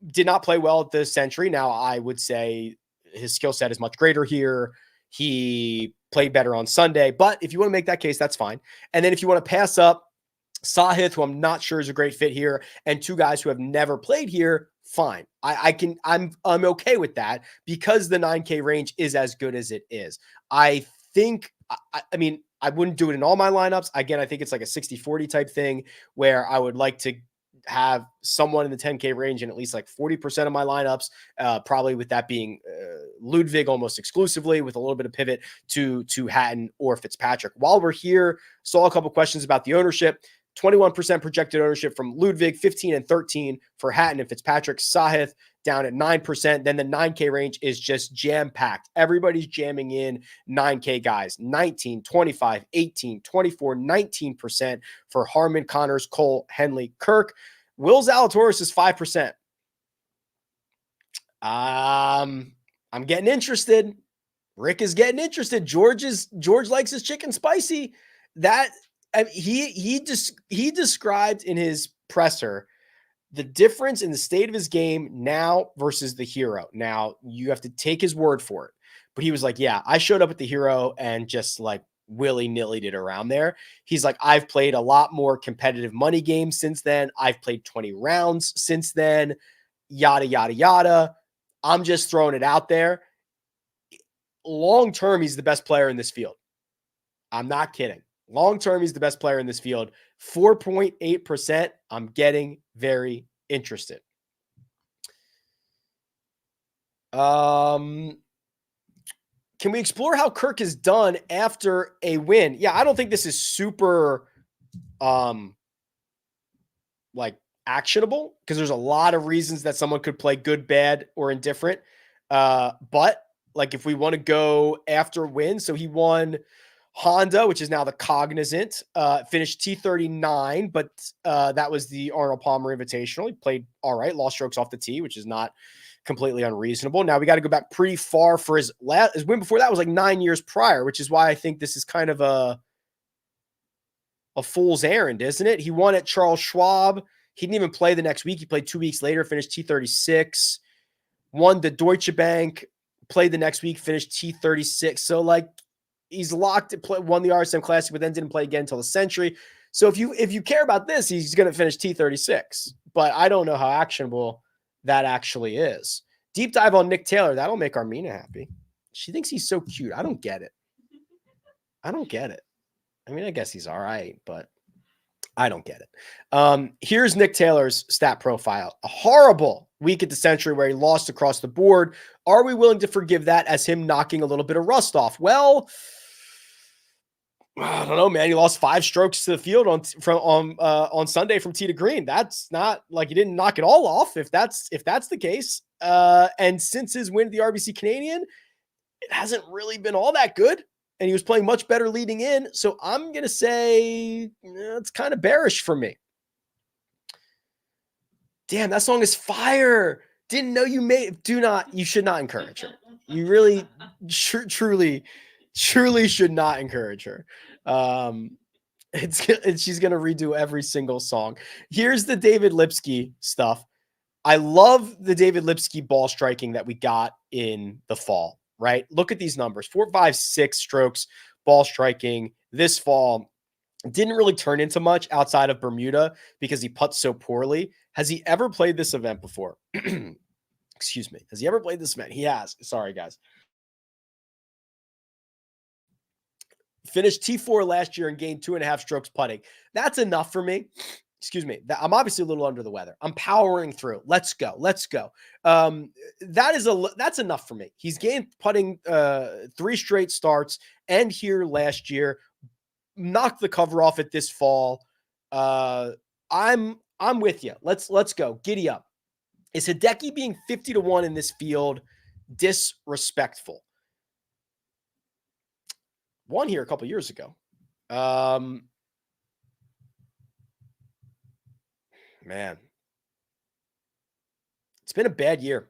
did not play well at the Century. Now, I would say his skill set is much greater here. He played better on Sunday, but if you want to make that case, that's fine. And then if you want to pass up Sahith, who I'm not sure is a great fit here, and 2 guys who have never played here, fine. I'm okay with that because the 9K range is as good as it is. I think, I mean, I wouldn't do it in all my lineups. Again, I think it's like a 60-40 type thing where I would like to have someone in the 10K range in at least like 40% of my lineups, probably with that being Ludwig almost exclusively, with a little bit of pivot to Hatton or Fitzpatrick. While we're here, saw a couple questions about the ownership. 21% projected ownership from Ludwig, 15 and 13 for Hatton and Fitzpatrick. Sahith down at 9%. Then the 9K range is just jam-packed. Everybody's jamming in 9K guys. 19, 25, 18, 24, 19% for Harmon, Connors, Cole, Henley, Kirk. Will Zalatoris is 5%. I'm getting interested. Rick is getting interested. George likes his chicken spicy. He described in his presser the difference in the state of his game now versus the hero. Now you have to take his word for it, but he was like, yeah, I showed up at the hero and just like willy-nilly it around there. He's like, I've played a lot more competitive money games since then. I've played 20 rounds since then, yada, yada, yada. I'm just throwing it out there. Long-term, he's the best player in this field. I'm not kidding. Long-term, he's the best player in this field. 4.8%. I'm getting very interested. Can we explore how Kirk is done after a win? Yeah, I don't think this is super like actionable because there's a lot of reasons that someone could play good, bad, or indifferent. But like if we want to go after wins, so he won Honda, which is now the Cognizant, finished T39, but that was the Arnold Palmer Invitational. He played all right, lost strokes off the tee, which is not completely unreasonable. Now we got to go back pretty far for his win before that was like 9 years prior, which is why I think this is kind of a fool's errand, isn't it? He won at Charles Schwab. He didn't even play the next week. He played 2 weeks later, finished T36, won the Deutsche Bank, played the next week, finished T36. So like he's locked to play, won the RSM Classic, but then didn't play again until the Century. So if you care about this, he's going to finish T36, but I don't know how actionable that actually is. Deep dive on Nick Taylor. That'll make Armina happy. She thinks he's so cute. I don't get it. I mean, I guess he's all right, but I don't get it. Here's Nick Taylor's stat profile. A horrible week at the Century where he lost across the board. Are we willing to forgive that as him knocking a little bit of rust off? Well, I don't know, man. He lost 5 strokes to the field on Sunday from tee to green. That's not like he didn't knock it all off. If that's the case, and since his win at the RBC Canadian, it hasn't really been all that good. And he was playing much better leading in. So I'm gonna say it's kind of bearish for me. Damn, that song is fire. Didn't know you made. You should not encourage her. You really, truly should not encourage her. She's going to redo every single song. Here's the David Lipsky stuff. I love the David Lipsky ball striking that we got in the fall, right? Look at these numbers, 4, 5, 6 strokes ball striking this fall. Didn't really turn into much outside of Bermuda because he putts so poorly. Has he ever played this event before? Excuse me. Has he ever played this event? He has. Sorry, guys. Finished T4 last year and gained 2.5 strokes putting. That's enough for me. Excuse me. I'm obviously a little under the weather. I'm powering through. Let's go. That's enough for me. He's gained putting 3 straight starts and here last year. Knocked the cover off it this fall. I'm with you. Let's go. Giddy up. Is Hideki being 50-1 in this field disrespectful? Won here a couple years ago. Man, it's been a bad year,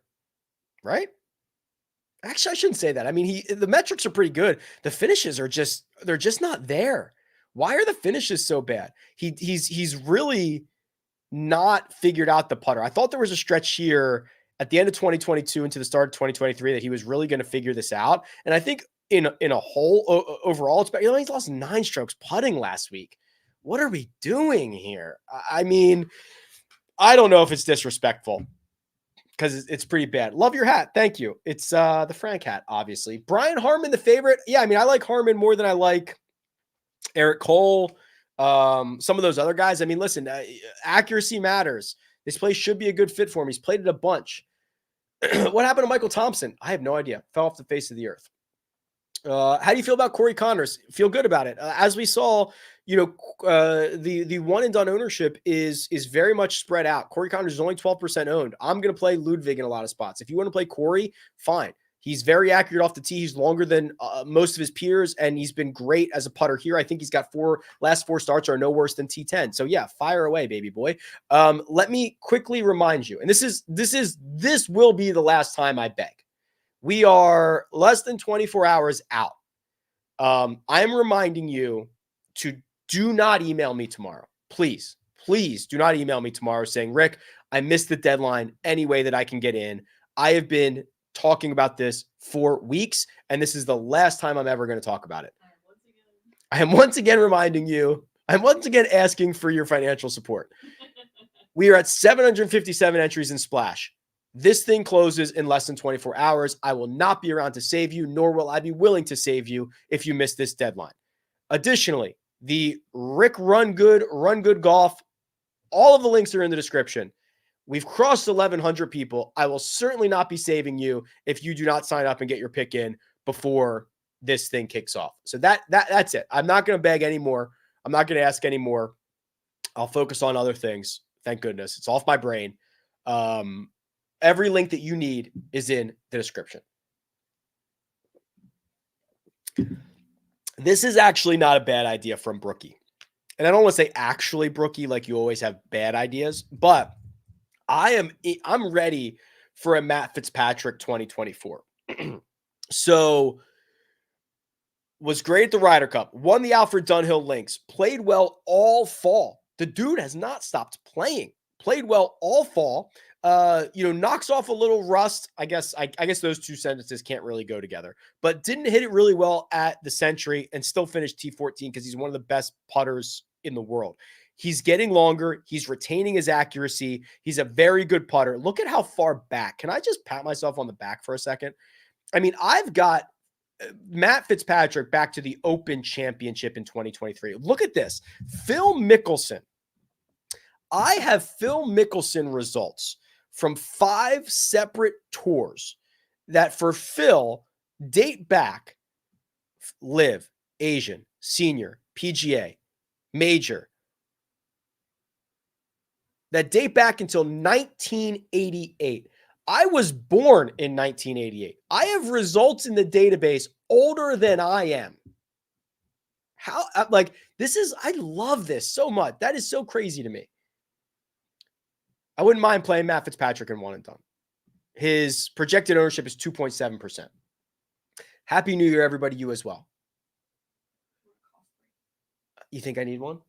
right? Actually, I shouldn't say that. I mean, the metrics are pretty good. The finishes are they're just not there. Why are the finishes so bad? He's really not figured out the putter. I thought there was a stretch here at the end of 2022 into the start of 2023 that he was really going to figure this out. And I think in a whole overall, it's he's lost 9 strokes putting last week. What are we doing here? I mean, I don't know if it's disrespectful. because it's pretty bad. Love your hat. Thank you. It's the Frank hat, obviously. Brian Harmon, the favorite. Yeah, I mean, I like Harmon more than I like Eric Cole. Some of those other guys. I mean, listen, accuracy matters. This place should be a good fit for him. He's played it a bunch. What happened to Michael Thompson? I have no idea. Fell off the face of the earth. How do you feel about Corey Connors? Feel good about it. As we saw, the one and done ownership is very much spread out. Corey Connors is only 12% owned. I'm going to play Ludwig in a lot of spots. If you want to play Corey, fine. He's very accurate off the tee. He's longer than most of his peers, and he's been great as a putter here. I think he's got last four starts are no worse than T10. So yeah, fire away, baby boy. Let me quickly remind you, and this will be the last time I beg. We are less than 24 hours out. I'm reminding you to do not email me tomorrow. Please do not email me tomorrow saying, Rick, I missed the deadline any way that I can get in. I have been talking about this for weeks, and this is the last time I'm ever going to talk about it. I am once again reminding you. I'm once again asking for your financial support. We are at 757 entries in Splash. This thing closes in less than 24 hours. I will not be around to save you, nor will I be willing to save you if you miss this deadline. Additionally, the Rick Run Good Golf, all of the links are in the description. We've crossed 1,100 people. I will certainly not be saving you if you do not sign up and get your pick in before this thing kicks off. So that's it. I'm not going to beg anymore. I'm not going to ask anymore. I'll focus on other things. Thank goodness. It's off my brain. Every link that you need is in the description. This is actually not a bad idea from Brookie. And I don't want to say actually Brookie, like you always have bad ideas, but I'm ready for a Matt Fitzpatrick 2024. So was great at the Ryder Cup, won the Alfred Dunhill Links, played well all fall. The dude has not stopped playing, played well all fall. Knocks off a little rust. I guess those two sentences can't really go together, but didn't hit it really well at the Century and still finished T14 because he's one of the best putters in the world. He's getting longer. He's retaining his accuracy. He's a very good putter. Look at how far back. Can I just pat myself on the back for a second? I mean, I've got Matt Fitzpatrick back to the Open Championship in 2023. Look at this. Phil Mickelson. I have Phil Mickelson results from 5 separate tours that for Phil date back Live, Asian, Senior, PGA, Major, that date back until 1988. I was born in 1988. I have results in the database older than I am. I love this so much. That is so crazy to me. I wouldn't mind playing Matt Fitzpatrick in one and done. His projected ownership is 2.7%. Happy New Year, everybody. You as well. You think I need one?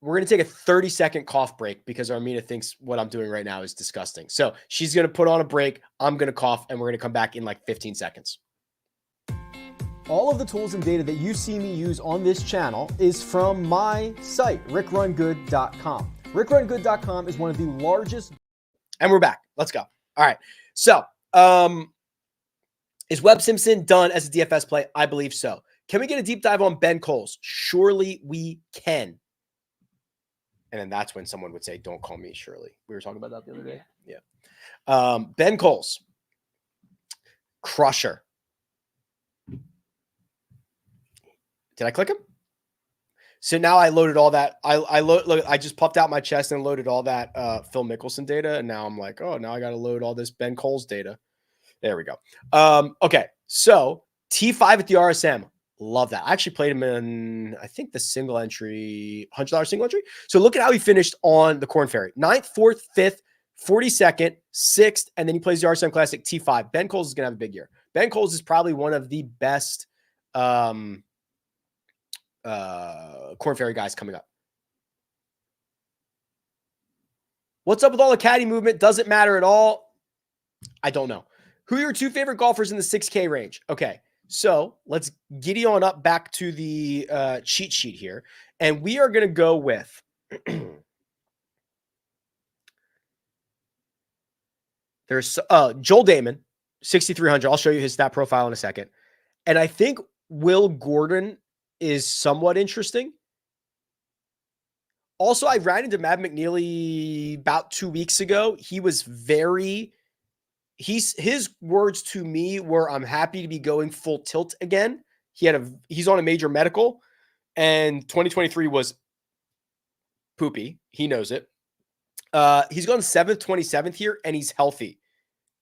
We're going to take a 30-second cough break because Armina thinks what I'm doing right now is disgusting. So she's going to put on a break. I'm going to cough, and we're going to come back in like 15 seconds. All of the tools and data that you see me use on this channel is from my site, rickrungood.com. Rickrungood.com is one of the largest. And we're back. Let's go. All right. So, is Webb Simpson done as a DFS play? I believe so. Can we get a deep dive on Ben Kohls? Surely we can. And then that's when someone would say, don't call me Shirley. We were talking about that the other day. Yeah. Ben Kohls. Crusher. Did I click him? So now I loaded all that. I just puffed out my chest and loaded all that Phil Mickelson data. And now I'm like, oh, now I got to load all this Ben Kohls data. There we go. Okay. So T5 at the RSM. Love that. I actually played him in, I think, the single entry, $100 single entry. So look at how he finished on the Corn Ferry. 9th, 4th, 5th, 42nd, 6th, and then he plays the RSM Classic T5. Ben Kohls is going to have a big year. Ben Kohls is probably one of the best Corn Ferry guys coming up. What's up with all the caddy movement? Doesn't matter at all. I don't know. Who are your 2 favorite golfers in the 6K range? Okay. So let's giddy on up back to the cheat sheet here. And we are going to go with There's Joel Damon, 6,300. I'll show you his stat profile in a second. And I think Will Gordon is somewhat interesting. Also, I ran into Matt McNeely about 2 weeks ago. He was his words to me were, I'm happy to be going full tilt again. He's on a major medical, and 2023 was poopy. He knows it. He's gone 7th, 27th here, and he's healthy.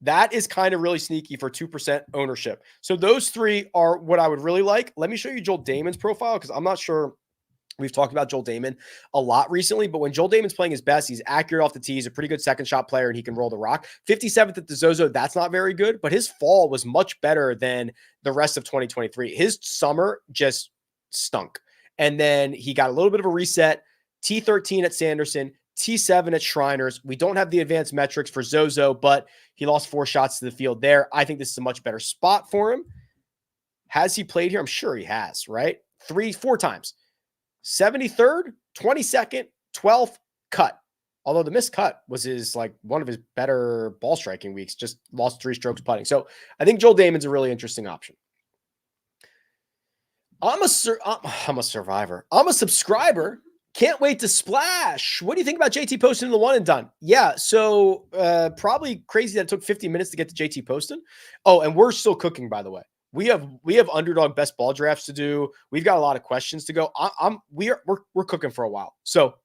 That is kind of really sneaky for 2% ownership. So those three are what I would really like. Let me show you Joel Damon's profile, because I'm not sure. We've talked about Joel Damon a lot recently, but when Joel Damon's playing his best, he's accurate off the tee. He's a pretty good second shot player, and he can roll the rock. 57th at the Zozo, that's not very good, but his fall was much better than the rest of 2023. His summer just stunk. And then he got a little bit of a reset. T13 at Sanderson, T7 at Shriners. We don't have the advanced metrics for Zozo, but he lost 4 shots to the field there. I think this is a much better spot for him. Has he played here? I'm sure he has, right? 4 times. 73rd, 22nd, 12th, cut. Although the missed cut was one of his better ball striking weeks, just lost 3 strokes putting. So I think Joel Damon's a really interesting option. I'm a survivor. I'm a subscriber. Can't wait to splash. What do you think about JT Poston in the 1 and done? Yeah, so probably crazy that it took 50 minutes to get to JT Poston. Oh, and we're still cooking, by the way. We have Underdog best ball drafts to do. We've got a lot of questions to go. We're cooking for a while. So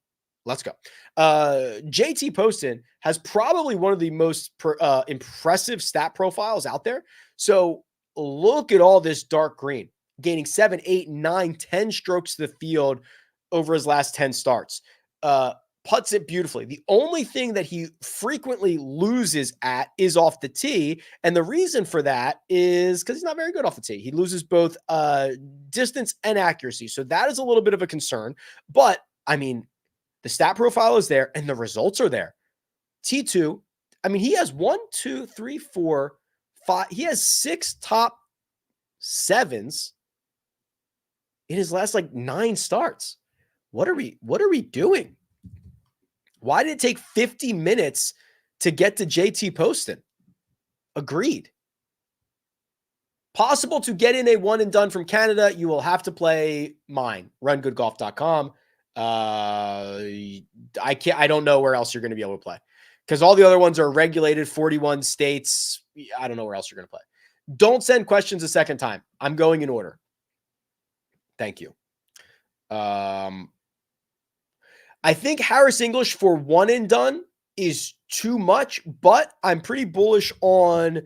let's go. JT Poston has probably one of the most impressive stat profiles out there. So look at all this dark green, gaining 7, 8, 9, 10 strokes to the field over his last 10 starts. Putts it beautifully. The only thing that he frequently loses at is off the tee. And the reason for that is because he's not very good off the tee. He loses both distance and accuracy. So that is a little bit of a concern. But, I mean, the stat profile is there and the results are there. T2, I mean, he has 1, 2, 3, 4, 5. He has 6 top 7s in his last 9 starts. What are we doing? Why did it take 50 minutes to get to JT Poston? Agreed. Possible to get in a 1 and done from Canada. You will have to play mine, rungoodgolf.com. I don't know where else you're going to be able to play, because all the other ones are regulated 41 states. I don't know where else you're going to play. Don't send questions a second time. I'm going in order. Thank you. I think Harris English for 1 and done is too much, but I'm pretty bullish on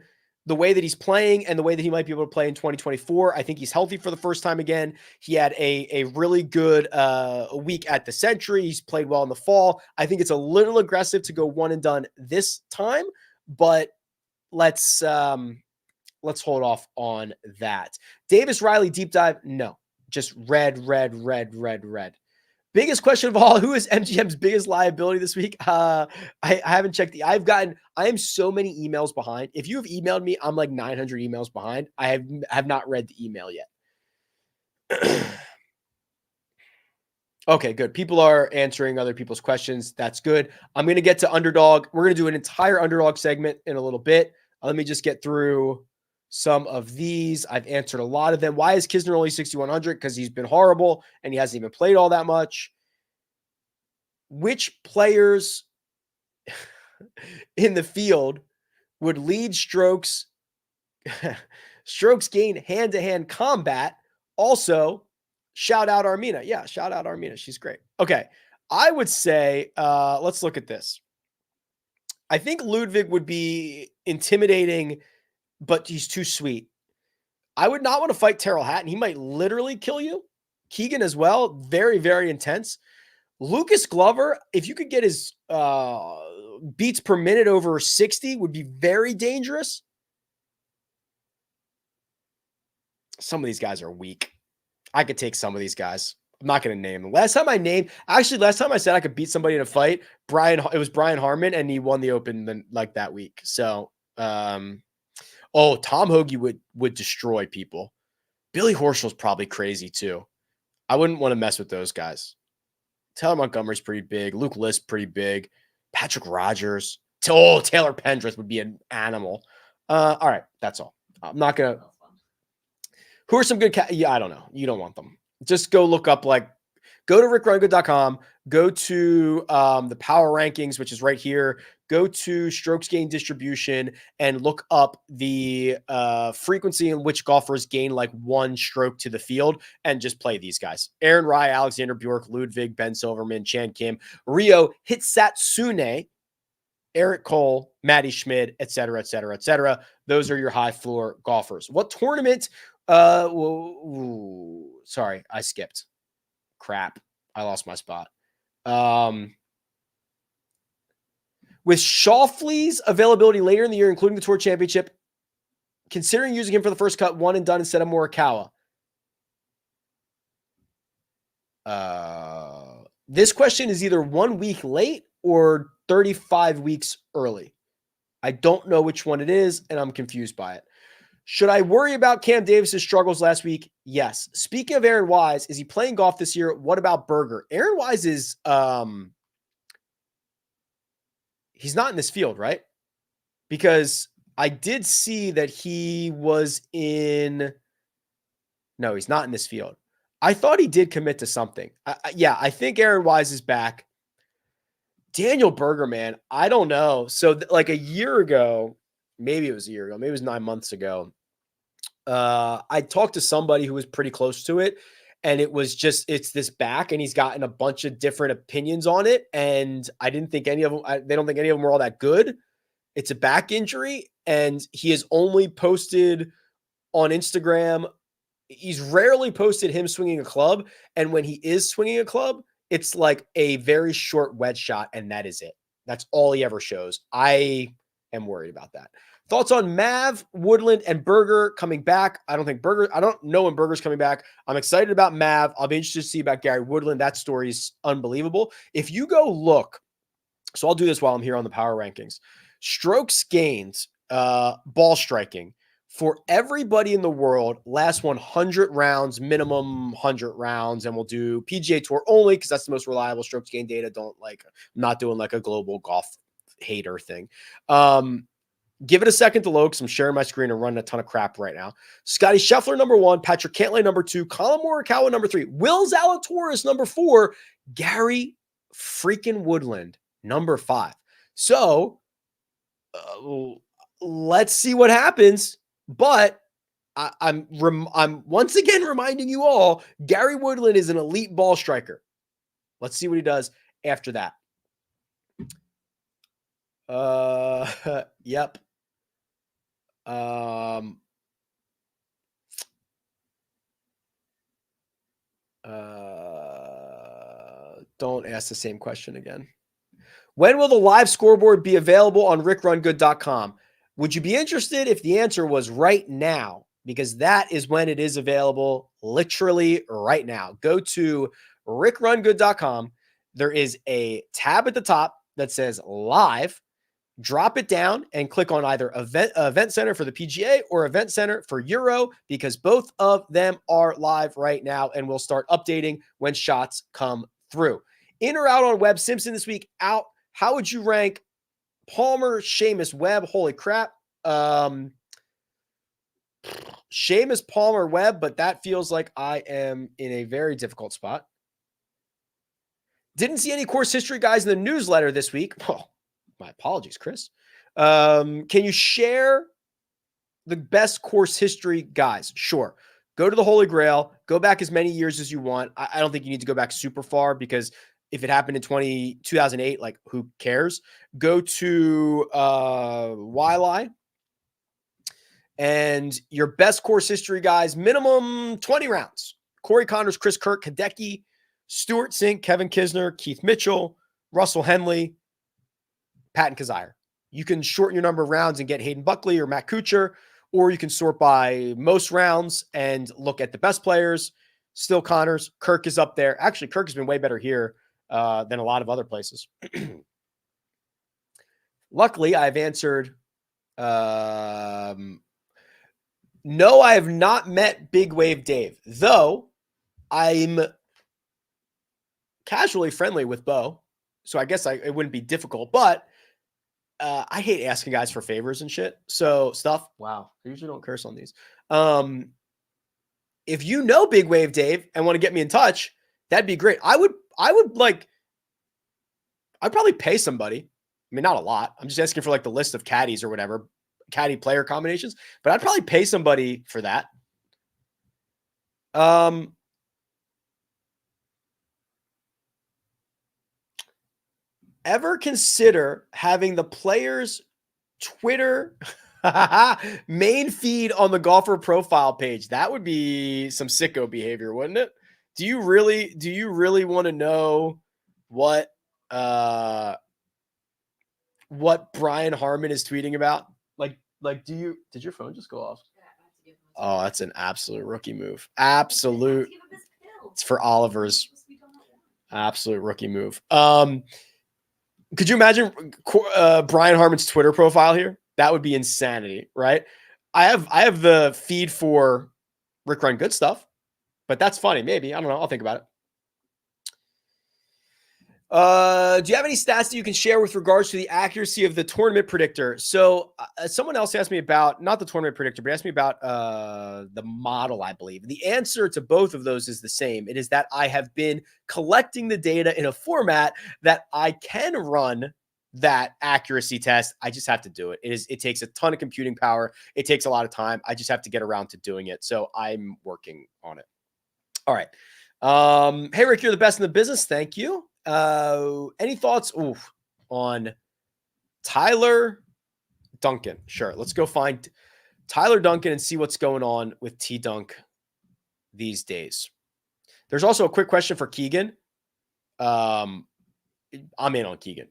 the way that he's playing and the way that he might be able to play in 2024. I think he's healthy for the first time again. He had a really good week at the Century. He's played well in the fall. I think it's a little aggressive to go 1 and done this time, but let's hold off on that. Davis Riley deep dive. No, just red. Biggest question of all, who is MGM's biggest liability this week? I haven't checked. I am so many emails behind. If you have emailed me, I'm like 900 emails behind. I have not read the email yet. Okay, good. People are answering other people's questions. That's good. I'm going to get to Underdog. We're going to do an entire Underdog segment in a little bit. Let me just get through some of these. I've answered a lot of them. Why is Kisner only 6,100? Because he's been horrible and he hasn't even played all that much. Which players in the field would lead strokes gain hand-to-hand combat? Also, shout out Armina. Yeah, shout out Armina. She's great. Okay. I would say, let's look at this. I think Ludwig would be intimidating, but he's too sweet. I would not want to fight Terrell Hatton. He might literally kill you. Keegan as well. Very, very intense. Lucas Glover, if you could get his beats per minute over 60, would be very dangerous. Some of these guys are weak. I could take some of these guys. I'm not going to name them. Last time I said I could beat somebody in a fight, it was Brian Harmon, and he won the Open that week. So, Tom Hoagie would destroy people. Billy Horschel's probably crazy too. I wouldn't want to mess with those guys. Taylor Montgomery's pretty big. Luke List pretty big. Patrick Rogers. Taylor Pendrith would be an animal. All right, that's all. I'm not gonna. Who are some good? Yeah, I don't know. You don't want them. Just go look up go to rickrungood.com. Go to the power rankings, which is right here. Go to strokes gain distribution and look up the frequency in which golfers gain like one stroke to the field and just play these guys. Aaron Rai, Alexander Bjork, Ludwig, Ben Silverman, Chan Kim, Rio, Hitsatsune, Eric Cole, Matty Schmid, et cetera, et cetera, et cetera. Those are your high floor golfers. What tournament? Sorry, I skipped. Crap. I lost my spot. With Schauffele's availability later in the year, including the Tour Championship, considering using him for the first cut, one and done instead of Morikawa. This question is either 1 week late or 35 weeks early. I don't know which one it is, and I'm confused by it. Should I worry about Cam Davis's struggles last week? Yes. Speaking of Aaron Wise, is he playing golf this year? What about Berger? Aaron Wise is he's not in this field, right? Because I did see that he was in. No, he's not in this field. I thought he did commit to something. I think Aaron Wise is back. Daniel Berger, man, I don't know. So like a year ago, maybe it was a year ago, maybe it was 9 months ago. I talked to somebody who was pretty close to it, and it's this back, and he's gotten a bunch of different opinions on it. And I didn't think any of them, they don't think any of them were all that good. It's a back injury, and he has only posted on Instagram. He's rarely posted him swinging a club. And when he is swinging a club, it's like a very short wedge shot, and that is it. That's all he ever shows. I am worried about that. Thoughts on Mav, Woodland, and Berger coming back? I don't know when Berger's coming back. I'm excited about Mav. I'll be interested to see about Gary Woodland. That story is unbelievable. If you go look, so I'll do this while I'm here on the power rankings. Strokes gained, ball striking for everybody in the world, last 100 rounds, minimum 100 rounds, and we'll do PGA Tour only because that's the most reliable strokes gain data. I'm not doing like a global golf hater thing. Give it a second to load because I'm sharing my screen and running a ton of crap right now. Scotty Scheffler, number 1. Patrick Cantlay, number 2. Colin Morikawa, number 3. Will Zalatoris, number 4. Gary freaking Woodland, number 5. So let's see what happens. But I'm once again reminding you all, Gary Woodland is an elite ball striker. Let's see what he does after that. Yep. Don't ask the same question again. When will the live scoreboard be available on rickrungood.com? Would you be interested if the answer was right now? Because that is when it is available, literally right now. Go to rickrungood.com. There is a tab at the top that says live. Drop it down and click on either event center for the PGA or event center for Euro, because both of them are live right now and we'll start updating when shots come through. In or out on Webb? Simpson this week, out. How would you rank Palmer, Seamus, Webb? Holy crap. Seamus, Palmer, Webb, but that feels like I am in a very difficult spot. Didn't see any course history guys in the newsletter this week. Oh, my apologies, Chris. Can you share the best course history guys? Sure. Go to the Holy Grail. Go back as many years as you want. I don't think you need to go back super far, because if it happened in 2008, like, who cares? Go to Waialae. And your best course history guys, minimum 20 rounds. Corey Connors, Chris Kirk, Hideki, Stuart Sink, Kevin Kisner, Keith Mitchell, Russell Henley, Patton Kizzire. You can shorten your number of rounds and get Hayden Buckley or Matt Kuchar, or you can sort by most rounds and look at the best players. Still Connors. Kirk is up there. Actually, Kirk has been way better here than a lot of other places. Luckily, I've answered no, I have not met Big Wave Dave, though I'm casually friendly with Bo. So I guess it wouldn't be difficult, but I hate asking guys for favors and shit. So stuff. Wow. I usually don't curse on these. If you know Big Wave Dave and want to get me in touch, that'd be great. I'd probably pay somebody. I mean, not a lot. I'm just asking for like the list of caddies or whatever, caddy player combinations, but I'd probably pay somebody for that. Ever consider having the players' Twitter main feed on the golfer profile page? That would be some sicko behavior, wouldn't it? Do you really want to know what Brian Harmon is tweeting about? Like, did your phone just go off? Oh, that's an absolute rookie move. Absolute. It's for Oliver's absolute rookie move. Could you imagine Brian Harmon's Twitter profile here? That would be insanity, right? I have the feed for Rick Run Good Stuff, but that's funny. Maybe. I don't know. I'll think about it. Do you have any stats that you can share with regards to the accuracy of the tournament predictor? So someone else asked me about, not the tournament predictor, but asked me about the model, I believe. The answer to both of those is the same. It is that I have been collecting the data in a format that I can run that accuracy test. I just have to do it. It takes a ton of computing power. It takes a lot of time. I just have to get around to doing it. So I'm working on it. All right. Hey, Rick, you're the best in the business. Thank you. Any thoughts on Tyler Duncan? Sure. Let's go find Tyler Duncan and see what's going on with T-Dunk these days. There's also a quick question for Keegan. I'm in on Keegan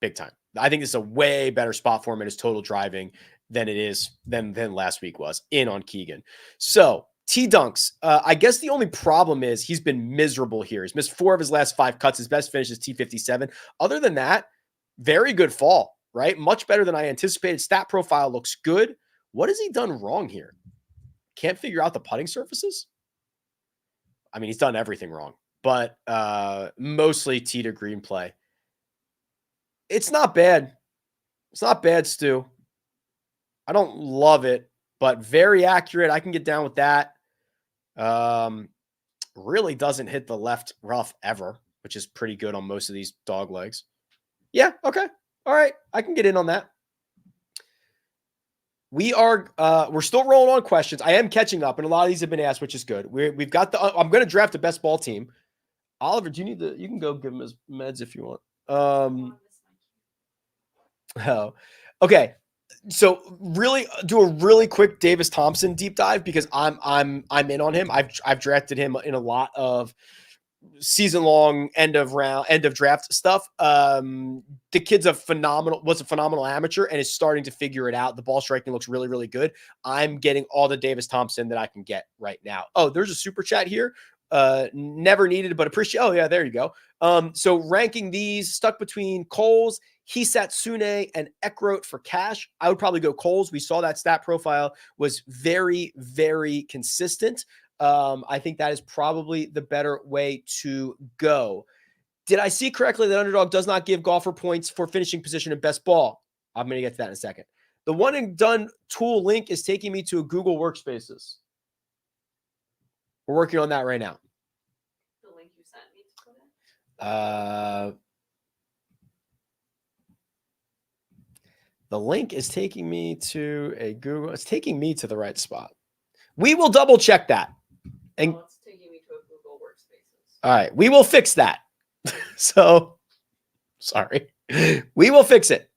big time. I think this is a way better spot for him in his total driving than it is than last week was. In on Keegan. So T-Dunks. I guess the only problem is he's been miserable here. He's missed 4 of his last 5 cuts. His best finish is T57. Other than that, very good fall, right? Much better than I anticipated. Stat profile looks good. What has he done wrong here? Can't figure out the putting surfaces? I mean, he's done everything wrong, but mostly tee to green play. It's not bad. It's not bad, Stu. I don't love it, but very accurate. I can get down with that. Really doesn't hit the left rough ever, which is pretty good on most of these dog legs. Yeah. Okay. All right. I can get in on that. We're still rolling on questions. I am catching up, and a lot of these have been asked, which is good. We've got I'm going to draft the best ball team. Oliver, do you need you can go give him his meds if you want. Oh, okay. So really do a really quick Davis Thompson deep dive because I'm in on him. I've drafted him in a lot of season long end of draft stuff. The kid's was a phenomenal amateur and is starting to figure it out. The ball striking looks really, really good. I'm getting all the Davis Thompson that I can get right now. Oh, there's a super chat here. Never needed, but appreciate. Oh yeah, there you go. So ranking these, stuck between Kohls, Hisatsune, and Eckroat for cash. I would probably go Kohls. We saw that stat profile was very, very consistent. I think that is probably the better way to go. Did I see correctly that Underdog does not give golfer points for finishing position in best ball? I'm going to get to that in a second. The one and done tool link is taking me to a Google Workspaces. We're working on that right now. The link you sent me to put in? The link is taking me to a Google. It's taking me to the right spot. We will double check that. And it's taking me to a Google Workspaces. All right. We will fix that. So, sorry. We will fix it.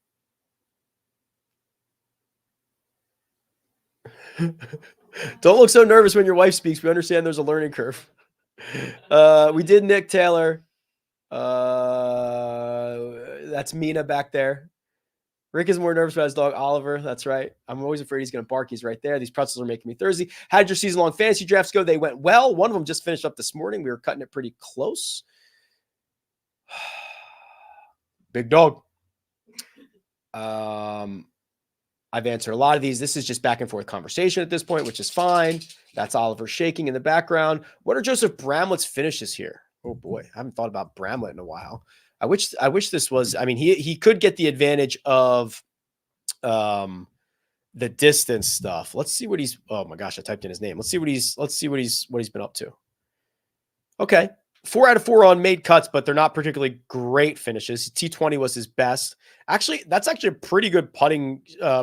Don't look so nervous when your wife speaks. We understand there's a learning curve. We did Nick Taylor. That's Mina back there. Rick is more nervous about his dog, Oliver. That's right. I'm always afraid he's going to bark. He's right there. These pretzels are making me thirsty. How did your season-long fantasy drafts go? They went well. One of them just finished up this morning. We were cutting it pretty close. Big dog. I've answered a lot of these. This is just back and forth conversation at this point, which is fine. That's Oliver shaking in the background. What are Joseph Bramlett's finishes here? Oh boy, I haven't thought about Bramlett in a while. I wish this was. I mean, he could get the advantage of the distance stuff. Let's see what he's. Oh my gosh, I typed in his name. Let's see what he's been up to. Okay, 4 out of 4 on made cuts, but they're not particularly great finishes. T20 was his best. Actually, that's actually a pretty good putting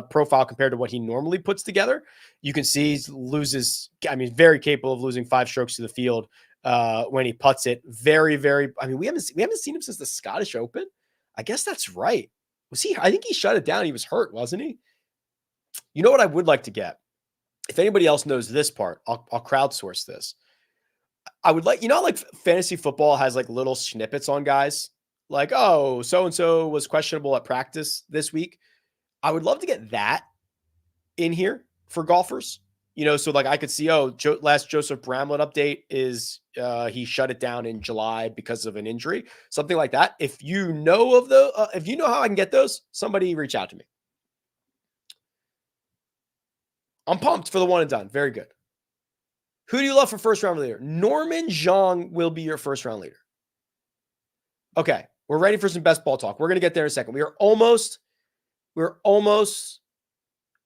profile compared to what he normally puts together. You can see he loses. I mean, very capable of losing 5 strokes to the field when he putts it. Very, very. I mean, we haven't seen him since the Scottish Open. I guess that's right. Was he? I think he shut it down. He was hurt, wasn't he? You know what I would like to get? If anybody else knows this part, I'll crowdsource this. I would like, like fantasy football has like little snippets on guys, like, oh, so-and-so was questionable at practice this week. I would love to get that in here for golfers, so like I could see, last Joseph Bramlett update is he shut it down in July because of an injury, something like that. If you know if you know how I can get those, somebody reach out to me. I'm pumped for the one and done. Very good. Who do you love for first round leader? Norman Zhang will be your first round leader. Okay, we're ready for some best ball talk. We're going to get there in a second. We're almost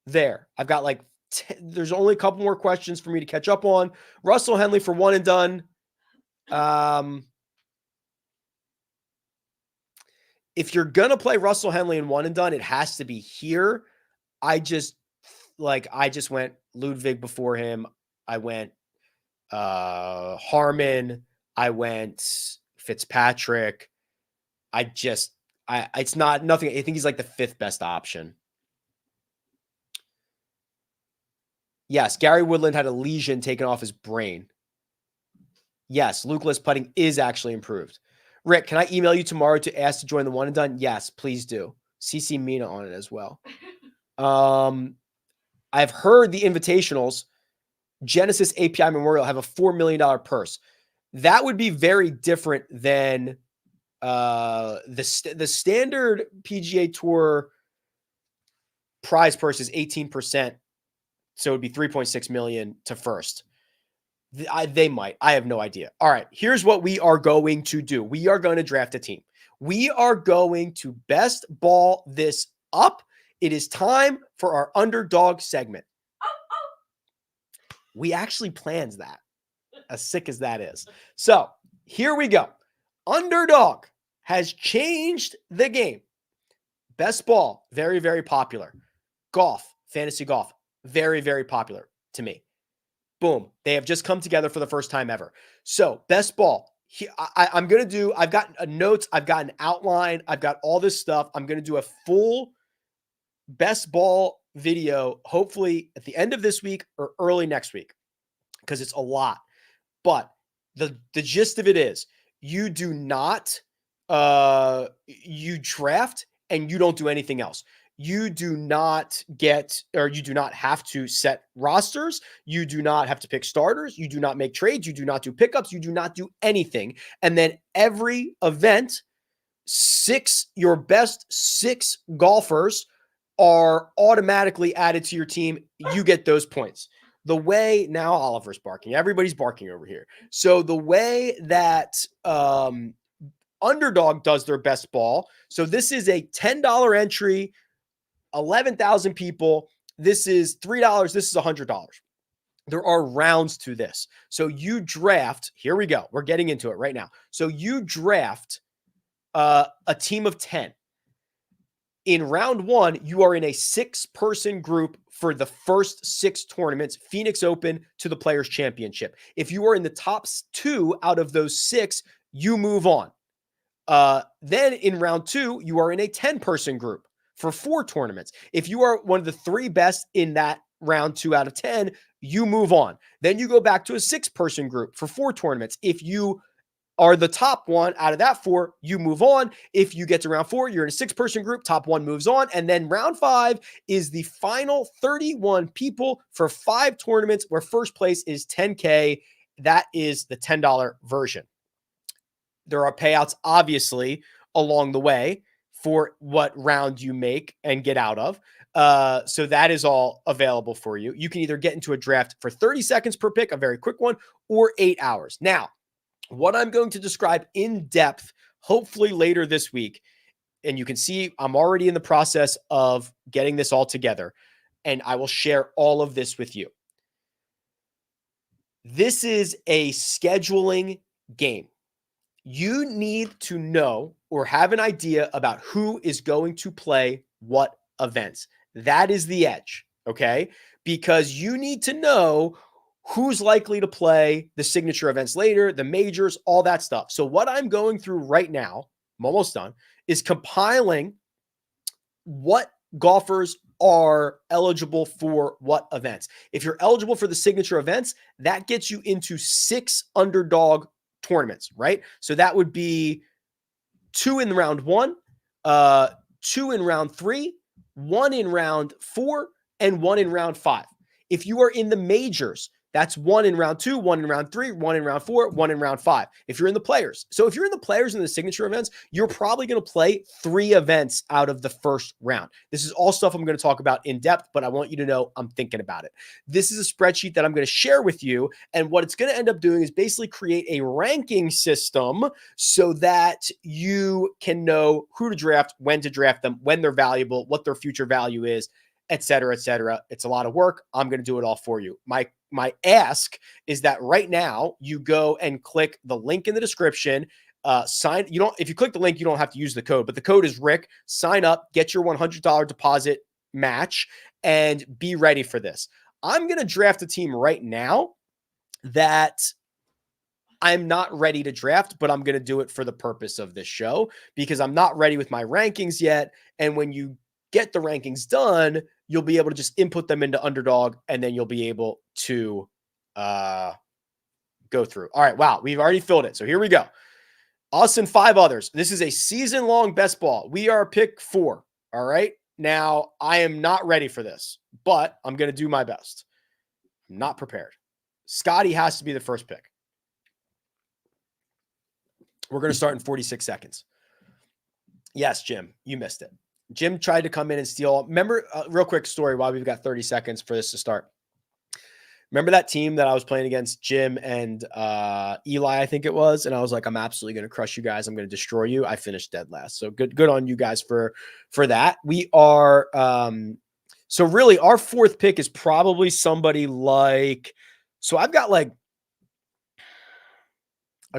there. I've got like, there's only a couple more questions for me to catch up on. Russell Henley for one and done. If you're going to play Russell Henley in one and done, it has to be here. I just went Ludwig before him. I went Harmon. I went Fitzpatrick. It's not nothing. I think he's like the 5th best option. Yes, Gary Woodland had a lesion taken off his brain. Yes, Luke-less putting is actually improved. Rick, can I email you tomorrow to ask to join the one and done? Yes, please do. CC Mina on it as well. I've heard the invitationals, Genesis API Memorial, have a $4 million purse. That would be very different than the standard PGA Tour prize purse is 18%. So it would be 3.6 million to first. They might. I have no idea. All right. Here's what we are going to do. We are going to draft a team. We are going to best ball this up. It is time for our underdog segment. We actually planned that, as sick as that is. So here we go. Underdog has changed the game. Best ball, very, very popular. Golf, fantasy golf, very, very popular to me. Boom. They have just come together for the first time ever. So best ball. I've got notes. I've got an outline. I've got all this stuff. I'm going to do a full best ball video, hopefully at the end of this week or early next week, because it's a lot. But the gist of it is you do not, you draft and you don't do anything else. You do not have to set rosters. You do not have to pick starters. You do not make trades. You do not do pickups. You do not do anything. And then every event, your best 6 golfers are automatically added to your team. You get those points. The way now Oliver's barking, everybody's barking over here. So the way that Underdog does their best ball. So this is a $10 entry, 11,000 people. This is $3. This is $100. There are rounds to this. So you draft, here we go. We're getting into it right now. So you draft a team of 10. In round 1, you are in a 6-person group for the first 6 tournaments, Phoenix Open to the Players Championship. If you are in the top 2 out of those 6, you move on. Then in round 2, you are in a 10-person group for 4 tournaments. If you are one of the 3 best in that round 2 out of 10, you move on. Then you go back to a 6-person group for 4 tournaments. If you are the top 1 out of that 4, you move on. If you get to round 4, you're in a 6-person group, top 1 moves on. And then round 5 is the final 31 people for 5 tournaments where first place is $10K. That is the $10 version. There are payouts, obviously, along the way for what round you make and get out of. So that is all available for you. You can either get into a draft for 30 seconds per pick, a very quick one, or 8 hours. Now, what I'm going to describe in depth, hopefully later this week. And you can see I'm already in the process of getting this all together, and I will share all of this with you. This is a scheduling game. You need to know or have an idea about who is going to play what events. That is the edge, okay? Because you need to know who's likely to play the signature events later, the majors, all that stuff. So what I'm going through right now, I'm almost done, is compiling what golfers are eligible for what events. If you're eligible for the signature events, that gets you into 6 Underdog tournaments, right? So that would be 2 in round 1, 2 in round 3, 1 in round 4, and 1 in round 5. If you are in the majors, that's 1 in round 2, 1 in round 3, 1 in round 4, 1 in round 5. If you're in the players. So if you're in the players and the signature events, you're probably going to play 3 events out of the first round. This is all stuff I'm going to talk about in depth, but I want you to know I'm thinking about it. This is a spreadsheet that I'm going to share with you. And what it's going to end up doing is basically create a ranking system so that you can know who to draft, when to draft them, when they're valuable, what their future value is, et cetera, et cetera. It's a lot of work. I'm going to do it all for you. My ask is that right now you go and click the link in the description, sign. If you click the link, you don't have to use the code, but the code is Rick. Sign up, get your $100 deposit match, and be ready for this. I'm going to draft a team right now that I'm not ready to draft, but I'm going to do it for the purpose of this show because I'm not ready with my rankings yet. And when you get the rankings done, you'll be able to just input them into Underdog, and then you'll be able to go through. All right. Wow. We've already filled it. So here we go. Us and 5 others. This is a season-long best ball. We are pick 4. All right. Now, I am not ready for this, but I'm going to do my best. I'm not prepared. Scotty has to be the first pick. We're going to start in 46 seconds. Yes, Jim, you missed it. Jim tried to come in and steal. Remember, real quick story while we've got 30 seconds for this to start. Remember that team that I was playing against, Jim and Eli, I think it was, and I was like, I'm absolutely going to crush you guys. I'm going to destroy you. I finished dead last. So good on you guys for that. We are so really our 4th pick is probably somebody like, so I've got like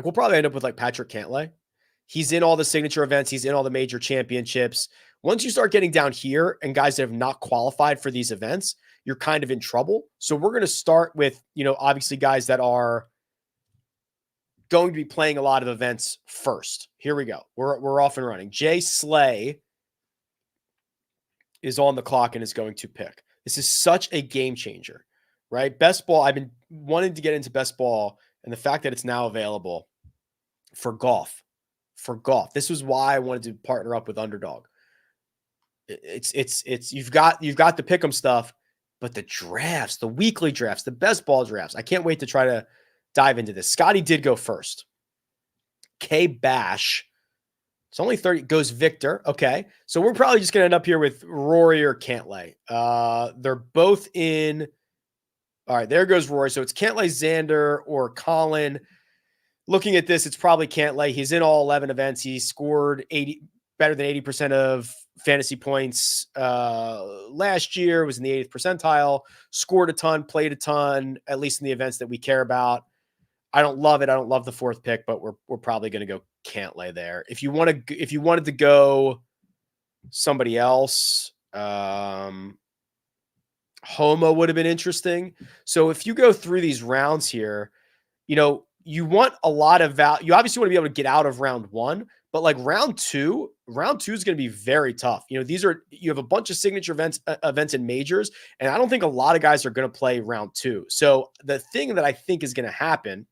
we'll probably end up with like Patrick Cantlay. He's in all the signature events. He's in all the major championships. Once you start getting down here and guys that have not qualified for these events, you're kind of in trouble. So we're going to start with, obviously guys that are going to be playing a lot of events first. Here we go. We're off and running. Jay Slay is on the clock and is going to pick. This is such a game changer, right? Best ball. I've been wanting to get into best ball, and the fact that it's now available for golf. This was why I wanted to partner up with Underdog. It's you've got the pick'em stuff, but the drafts, the weekly drafts, the best ball drafts. I can't wait to try to dive into this. Scotty did go first. K Bash. It's only 30. Goes Victor. Okay. So we're probably just going to end up here with Rory or Cantlay. They're both in. All right. There goes Rory. So it's Cantlay, Xander, or Colin. Looking at this, it's probably Cantlay. He's in all 11 events. He scored better than 80% of fantasy points last year, was in the 80th percentile, scored a ton, played a ton, at least in the events that we care about. I don't love it. I don't love the 4th pick, but we're probably going to go Cantlay there. If you wanted to go somebody else, Homo would have been interesting. So if you go through these rounds here, you want a lot of value. You obviously want to be able to get out of round 1, but like round two is going to be very tough. You have a bunch of signature events and majors, and I don't think a lot of guys are going to play round 2. So the thing that I think is going to happen,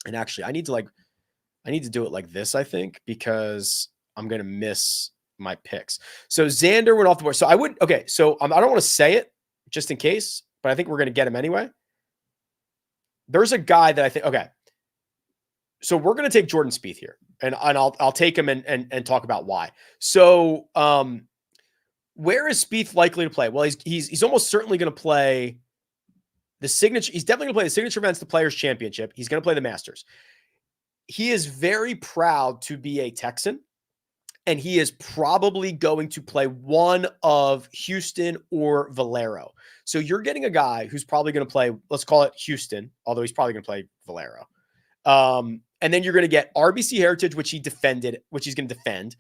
and actually I need to do it like this, I think, because I'm going to miss my picks. So Xander went off the board. So I don't want to say it just in case, but I think we're going to get him anyway. There's a guy that I think, okay. So we're going to take Jordan Spieth here, and I'll take him and talk about why. So where is Spieth likely to play? Well, he's almost certainly going to play the signature. He's definitely going to play the signature events, the Players Championship. He's going to play the Masters. he is very proud to be a Texan, and he is probably going to play one of Houston or Valero. So you're getting a guy who's probably going to play, let's call it Houston, although he's probably going to play Valero. And then you're going to get RBC Heritage, which he's going to defend.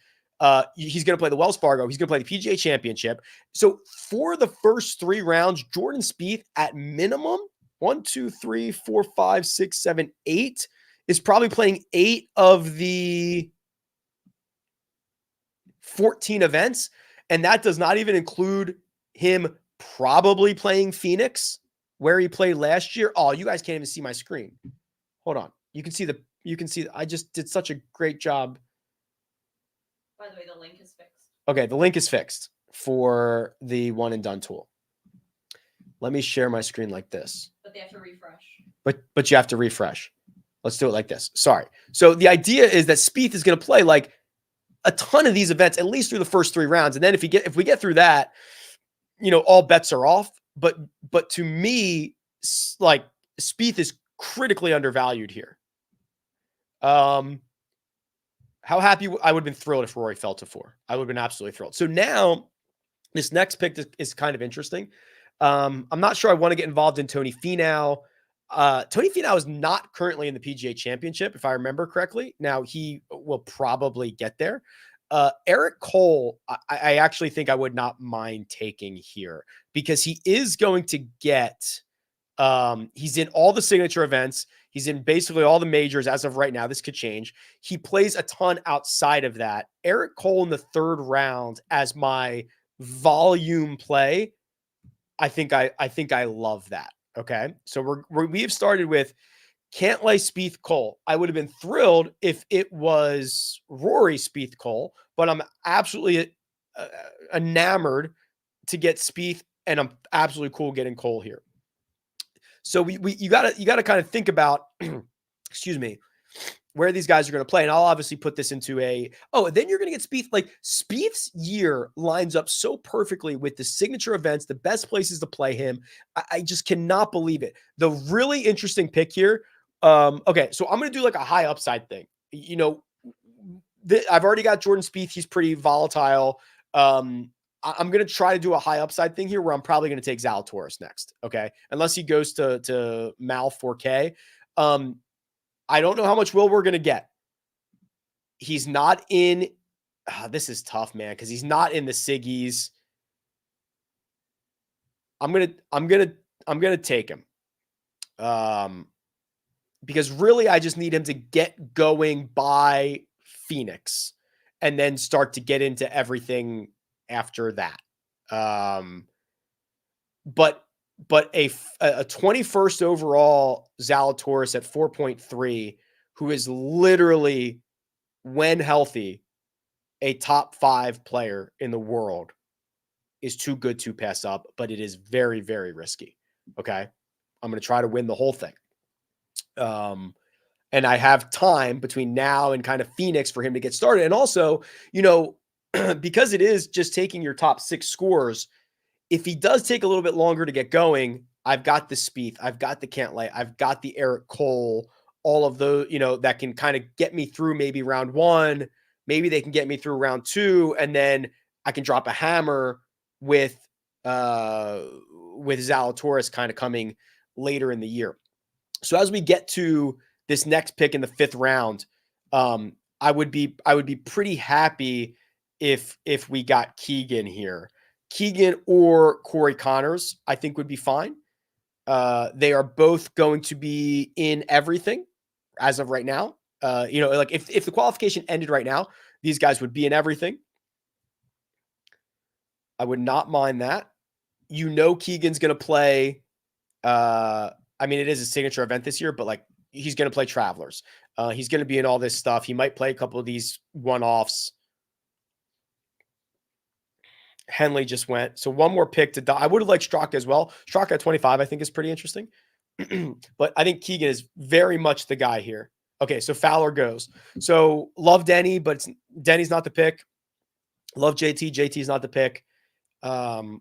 He's going to play the Wells Fargo. He's going to play the PGA Championship. So for the first 3 rounds, Jordan Spieth at minimum 1, 2, 3, 4, 5, 6, 7, 8 is probably playing 8 of the 14 events. And that does not even include him probably playing Phoenix, where he played last year. Oh, you guys can't even see my screen. Hold on. You can see I just did such a great job. By the way, the link is fixed. Okay, the link is fixed for the one and done tool. Let me share my screen like this. But they have to refresh. But you have to refresh. Let's do it like this. Sorry. So the idea is that Spieth is going to play like a ton of these events, at least through the first 3 rounds. And then if we get through that, all bets are off. But to me, like, Spieth is critically undervalued here. How happy I would have been thrilled if Rory fell to 4. I would have been absolutely thrilled. So now this next pick is kind of interesting. I'm not sure I want to get involved in Tony Finau. Tony Finau is not currently in the PGA Championship, if I remember correctly. Now he will probably get there. Eric Cole, I actually think I would not mind taking here, because he is going to get, he's in all the signature events. He's in basically all the majors as of right now. This could change. He plays a ton outside of that. Eric Cole in the 3rd round as my volume play. I think I love that. Okay. So we have started with Cantlay, Spieth, Cole. I would have been thrilled if it was Rory, Spieth, Cole, but I'm absolutely enamored to get Spieth, and I'm absolutely cool getting Cole here. So you gotta kind of think about, excuse me, where these guys are going to play. And I'll obviously put this into then you're going to get Spieth. Like, Spieth's year lines up so perfectly with the signature events, the best places to play him. I just cannot believe it. The really interesting pick here. Okay. So I'm going to do like a high upside thing. I've already got Jordan Spieth. He's pretty volatile. I'm going to try to do a high upside thing here, where I'm probably going to take Zalatoris next. Okay. Unless he goes to Mal 4K. I don't know how much will we're going to get. He's not in. This is tough, man, because he's not in the Siggies. I'm gonna take him. Because really I just need him to get going by Phoenix and then start to get into everything after that. But a 21st overall Zalatoris at 4.3, who is literally, when healthy, a top 5 player in the world, is too good to pass up, but it is very, very risky. Okay. I'm going to try to win the whole thing. And I have time between now and kind of Phoenix for him to get started. And also, because it is just taking your top 6 scores, if he does take a little bit longer to get going, I've got the Spieth, I've got the Cantlay, I've got the Eric Cole, all of those, that can kind of get me through maybe round 1. Maybe they can get me through round 2, and then I can drop a hammer with Zalatoris kind of coming later in the year. So as we get to this next pick in the 5th round, I would be pretty happy if we got Keegan here. Keegan or Corey Connors, I think, would be fine. They are both going to be in everything as of right now. Like if the qualification ended right now, these guys would be in everything. I would not mind that. Keegan's going to play. It is a signature event this year, but like, he's going to play Travelers. He's going to be in all this stuff. He might play a couple of these one-offs. Henley just went. So one more pick to die. I would have liked Straka as well. Straka at 25, I think, is pretty interesting. But I think Keegan is very much the guy here. Okay, so Fowler goes. So love Denny, but Denny's not the pick. Love JT. JT's not the pick. I'm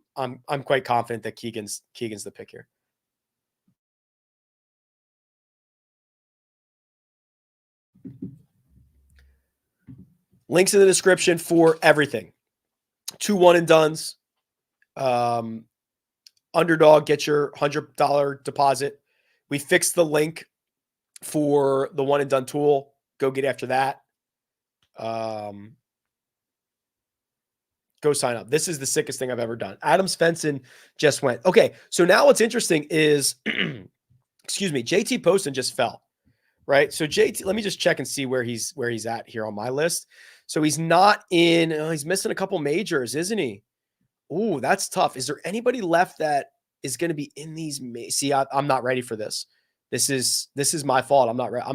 quite confident that Keegan's the pick here. Links in the description for everything. 2 one-and-dones. Underdog, get your $100 deposit. We fixed the link for the one-and-done tool. Go get after that. Go sign up. This is the sickest thing I've ever done. Adam Svensson just went. Okay, so now what's interesting is, excuse me, JT Poston just fell, right? So JT, let me just check and see where he's at here on my list. So he's not in. He's missing a couple majors, isn't he? Ooh, that's tough. Is there anybody left that is going to be in these? See, I'm not ready for this. This is my fault. I'm not ready.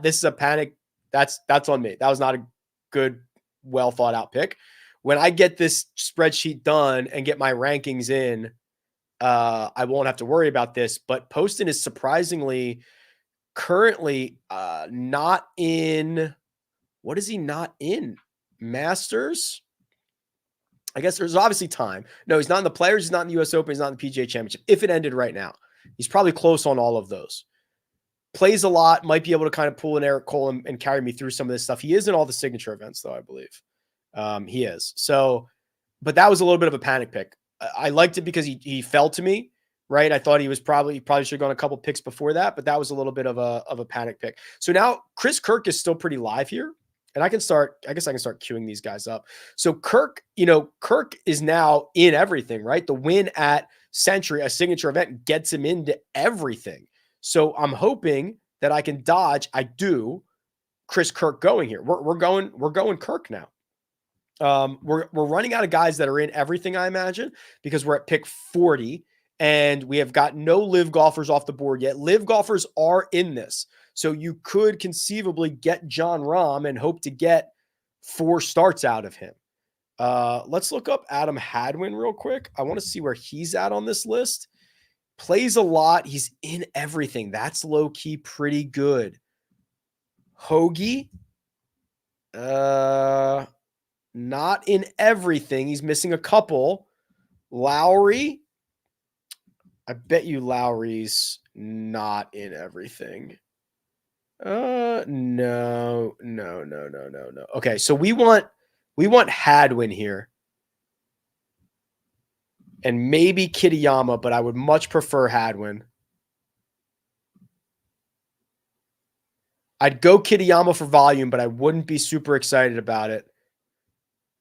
This is a panic. That's on me. That was not a good, well thought out pick. When I get this spreadsheet done and get my rankings in, I won't have to worry about this. But Poston is surprisingly currently not in. What is he not in? Masters? I guess there's obviously time. No, he's not in the Players. He's not in the U.S. Open. He's not in the PGA Championship. If it ended right now, he's probably close on all of those. Plays a lot. Might be able to kind of pull an Eric Cole and carry me through some of this stuff. He is in all the signature events, though, I believe. He is. So, but that was a little bit of a panic pick. I liked it because he fell to me, right? I thought he probably should have gone a couple picks before that, but that was a little bit of a panic pick. So now Chris Kirk is still pretty live here. And I guess I can start queuing these guys up. So Kirk is now in everything, right? The win at Century, a signature event, gets him into everything. So I'm hoping that I can dodge. I do Chris Kirk going here. We're going Kirk now. We're running out of guys that are in everything, I imagine, because we're at pick 40 and we have got no live golfers off the board yet. Live golfers are in this. So you could conceivably get John Rahm and hope to get 4 starts out of him. Let's look up Adam Hadwin real quick. I want to see where he's at on this list. Plays a lot. He's in everything. That's low-key pretty good. Hoagie. Not in everything. He's missing a couple. Lowry. I bet you Lowry's not in everything. No. Okay, so we want Hadwin here. And maybe Kitayama, but I would much prefer Hadwin. I'd go Kitayama for volume, but I wouldn't be super excited about it.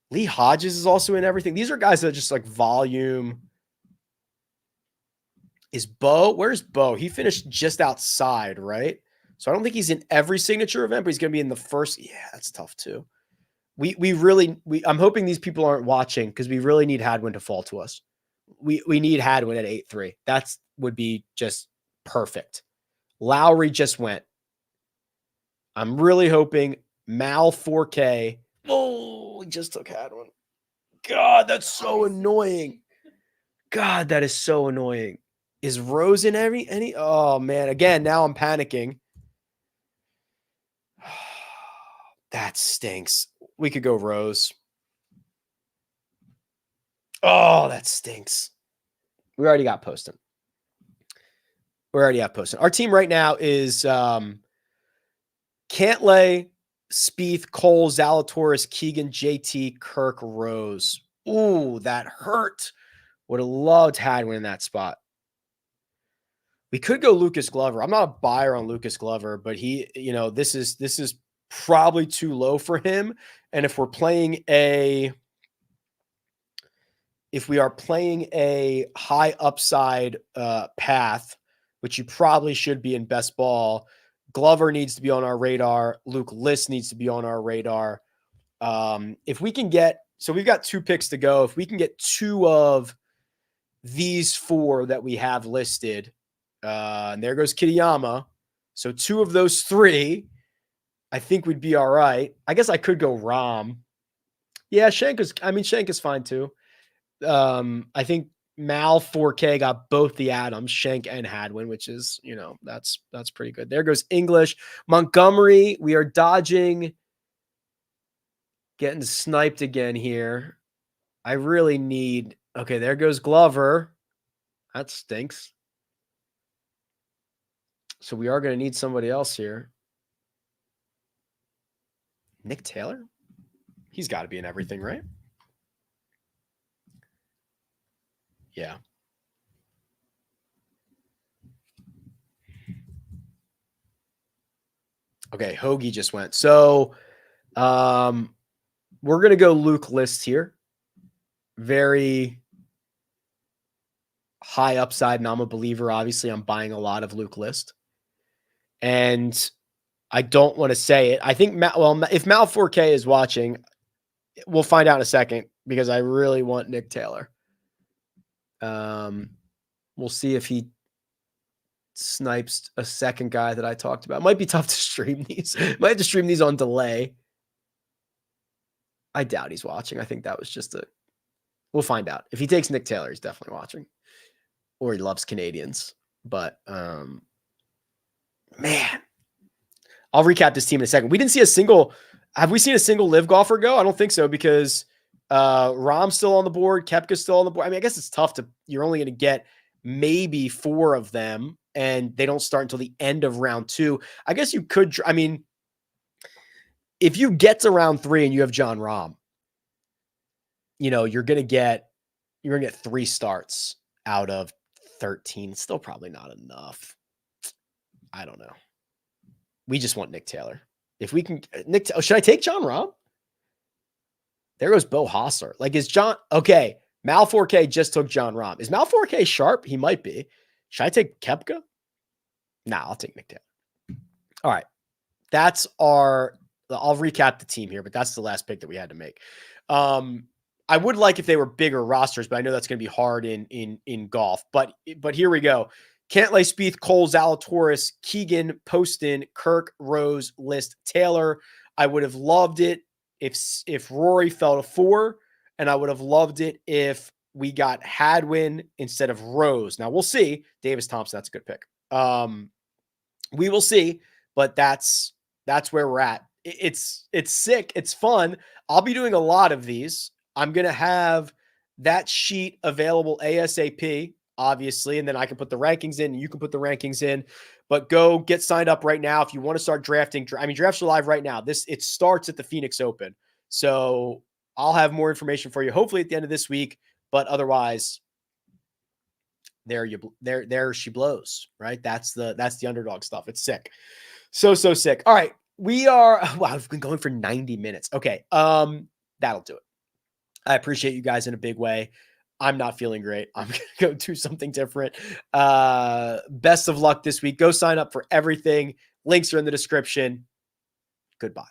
Lee Hodges is also in everything. These are guys that are just like volume. Is Bo? Where's Bo? He finished just outside, right? So I don't think he's in every signature event, but he's going to be in the first. Yeah, that's tough too. I'm hoping these people aren't watching because we really need Hadwin to fall to us. We need Hadwin at 8-3. That would be just perfect. Lowry just went. I'm really hoping Mal 4K. Oh, he just took Hadwin. God, that's so annoying. God, that is so annoying. Is Rose in any? Oh, man. Again, now I'm panicking. That stinks. We could go Rose. Oh, that stinks. We already got Poston. Our team right now is Cantlay, Spieth, Kohls, Zalatoris, Keegan, JT, Kirk, Rose. Ooh, that hurt. Would have loved Hadwin in that spot. We could go Lucas Glover. I'm not a buyer on Lucas Glover, but he, this is probably too low for him. And if we are playing a high upside path, which you probably should be in best ball, Glover needs to be on our radar. Luke List needs to be on our radar. If we can so we've got 2 picks to go. If we can get 2 of these 4 that we have listed, and there goes Kitayama. So 2 of those 3, I think we'd be all right. I guess I could go Rahm. Yeah, Shank is fine too. I think Mal 4K got both the Adams, Shank and Hadwin, which is, that's pretty good. There goes English. Montgomery, we are dodging. Getting sniped again here. I really need. Okay, there goes Glover. That stinks. So we are going to need somebody else here. Nick Taylor? He's got to be in everything, right? Yeah. Okay, Hoagie just went. So we're going to go Luke List here. Very high upside, and I'm a believer. Obviously, I'm buying a lot of Luke List. And I don't want to say it. I think, if Mal 4K is watching, we'll find out in a second because I really want Nick Taylor. We'll see if he snipes a second guy that I talked about. It might be tough to stream these. Might have to stream these on delay. I doubt he's watching. I think that was just we'll find out. If he takes Nick Taylor, he's definitely watching. Or he loves Canadians. But man, I'll recap this team in a second. We didn't see a single. Have we seen a single live golfer go? I don't think so because Rahm's still on the board. Koepka's still on the board. I mean, I guess it's tough you're only going to get maybe 4 of them, and they don't start until the end of round 2. I guess you could, I mean, if you get to round 3 and you have Jon Rahm, you're going to get 3 starts out of 13. Still probably not enough. I don't know. We just want Nick Taylor. If we can, should I take Jon Rahm? There goes Bo Hossler. Is John, okay, Mal 4K just took Jon Rahm. Is Mal 4K sharp? He might be. Should I take Koepka? Nah, I'll take Nick Taylor. All right. I'll recap the team here, but that's the last pick that we had to make. I would like if they were bigger rosters, but I know that's going to be hard in golf. But here we go. Cantlay, Spieth, Kohls, Zalatoris, Keegan, Poston, Kirk, Rose, List, Taylor. I would have loved it if Rory fell to 4, and I would have loved it if we got Hadwin instead of Rose. Now we'll see. Davis Thompson, that's a good pick. We will see, but that's where we're at. It's sick. It's fun. I'll be doing a lot of these. I'm going to have that sheet available ASAP, obviously, and then I can put the rankings in, and you can put the rankings in, but go get signed up right now. If you want to start drafting, I mean, drafts are live right now. It starts at the Phoenix Open. So I'll have more information for you, hopefully at the end of this week, but otherwise there she blows, right? That's the underdog stuff. It's sick. So sick. All right. I've been going for 90 minutes. Okay. That'll do it. I appreciate you guys in a big way. I'm not feeling great. I'm going to go do something different. Best of luck this week. Go sign up for everything. Links are in the description. Goodbye.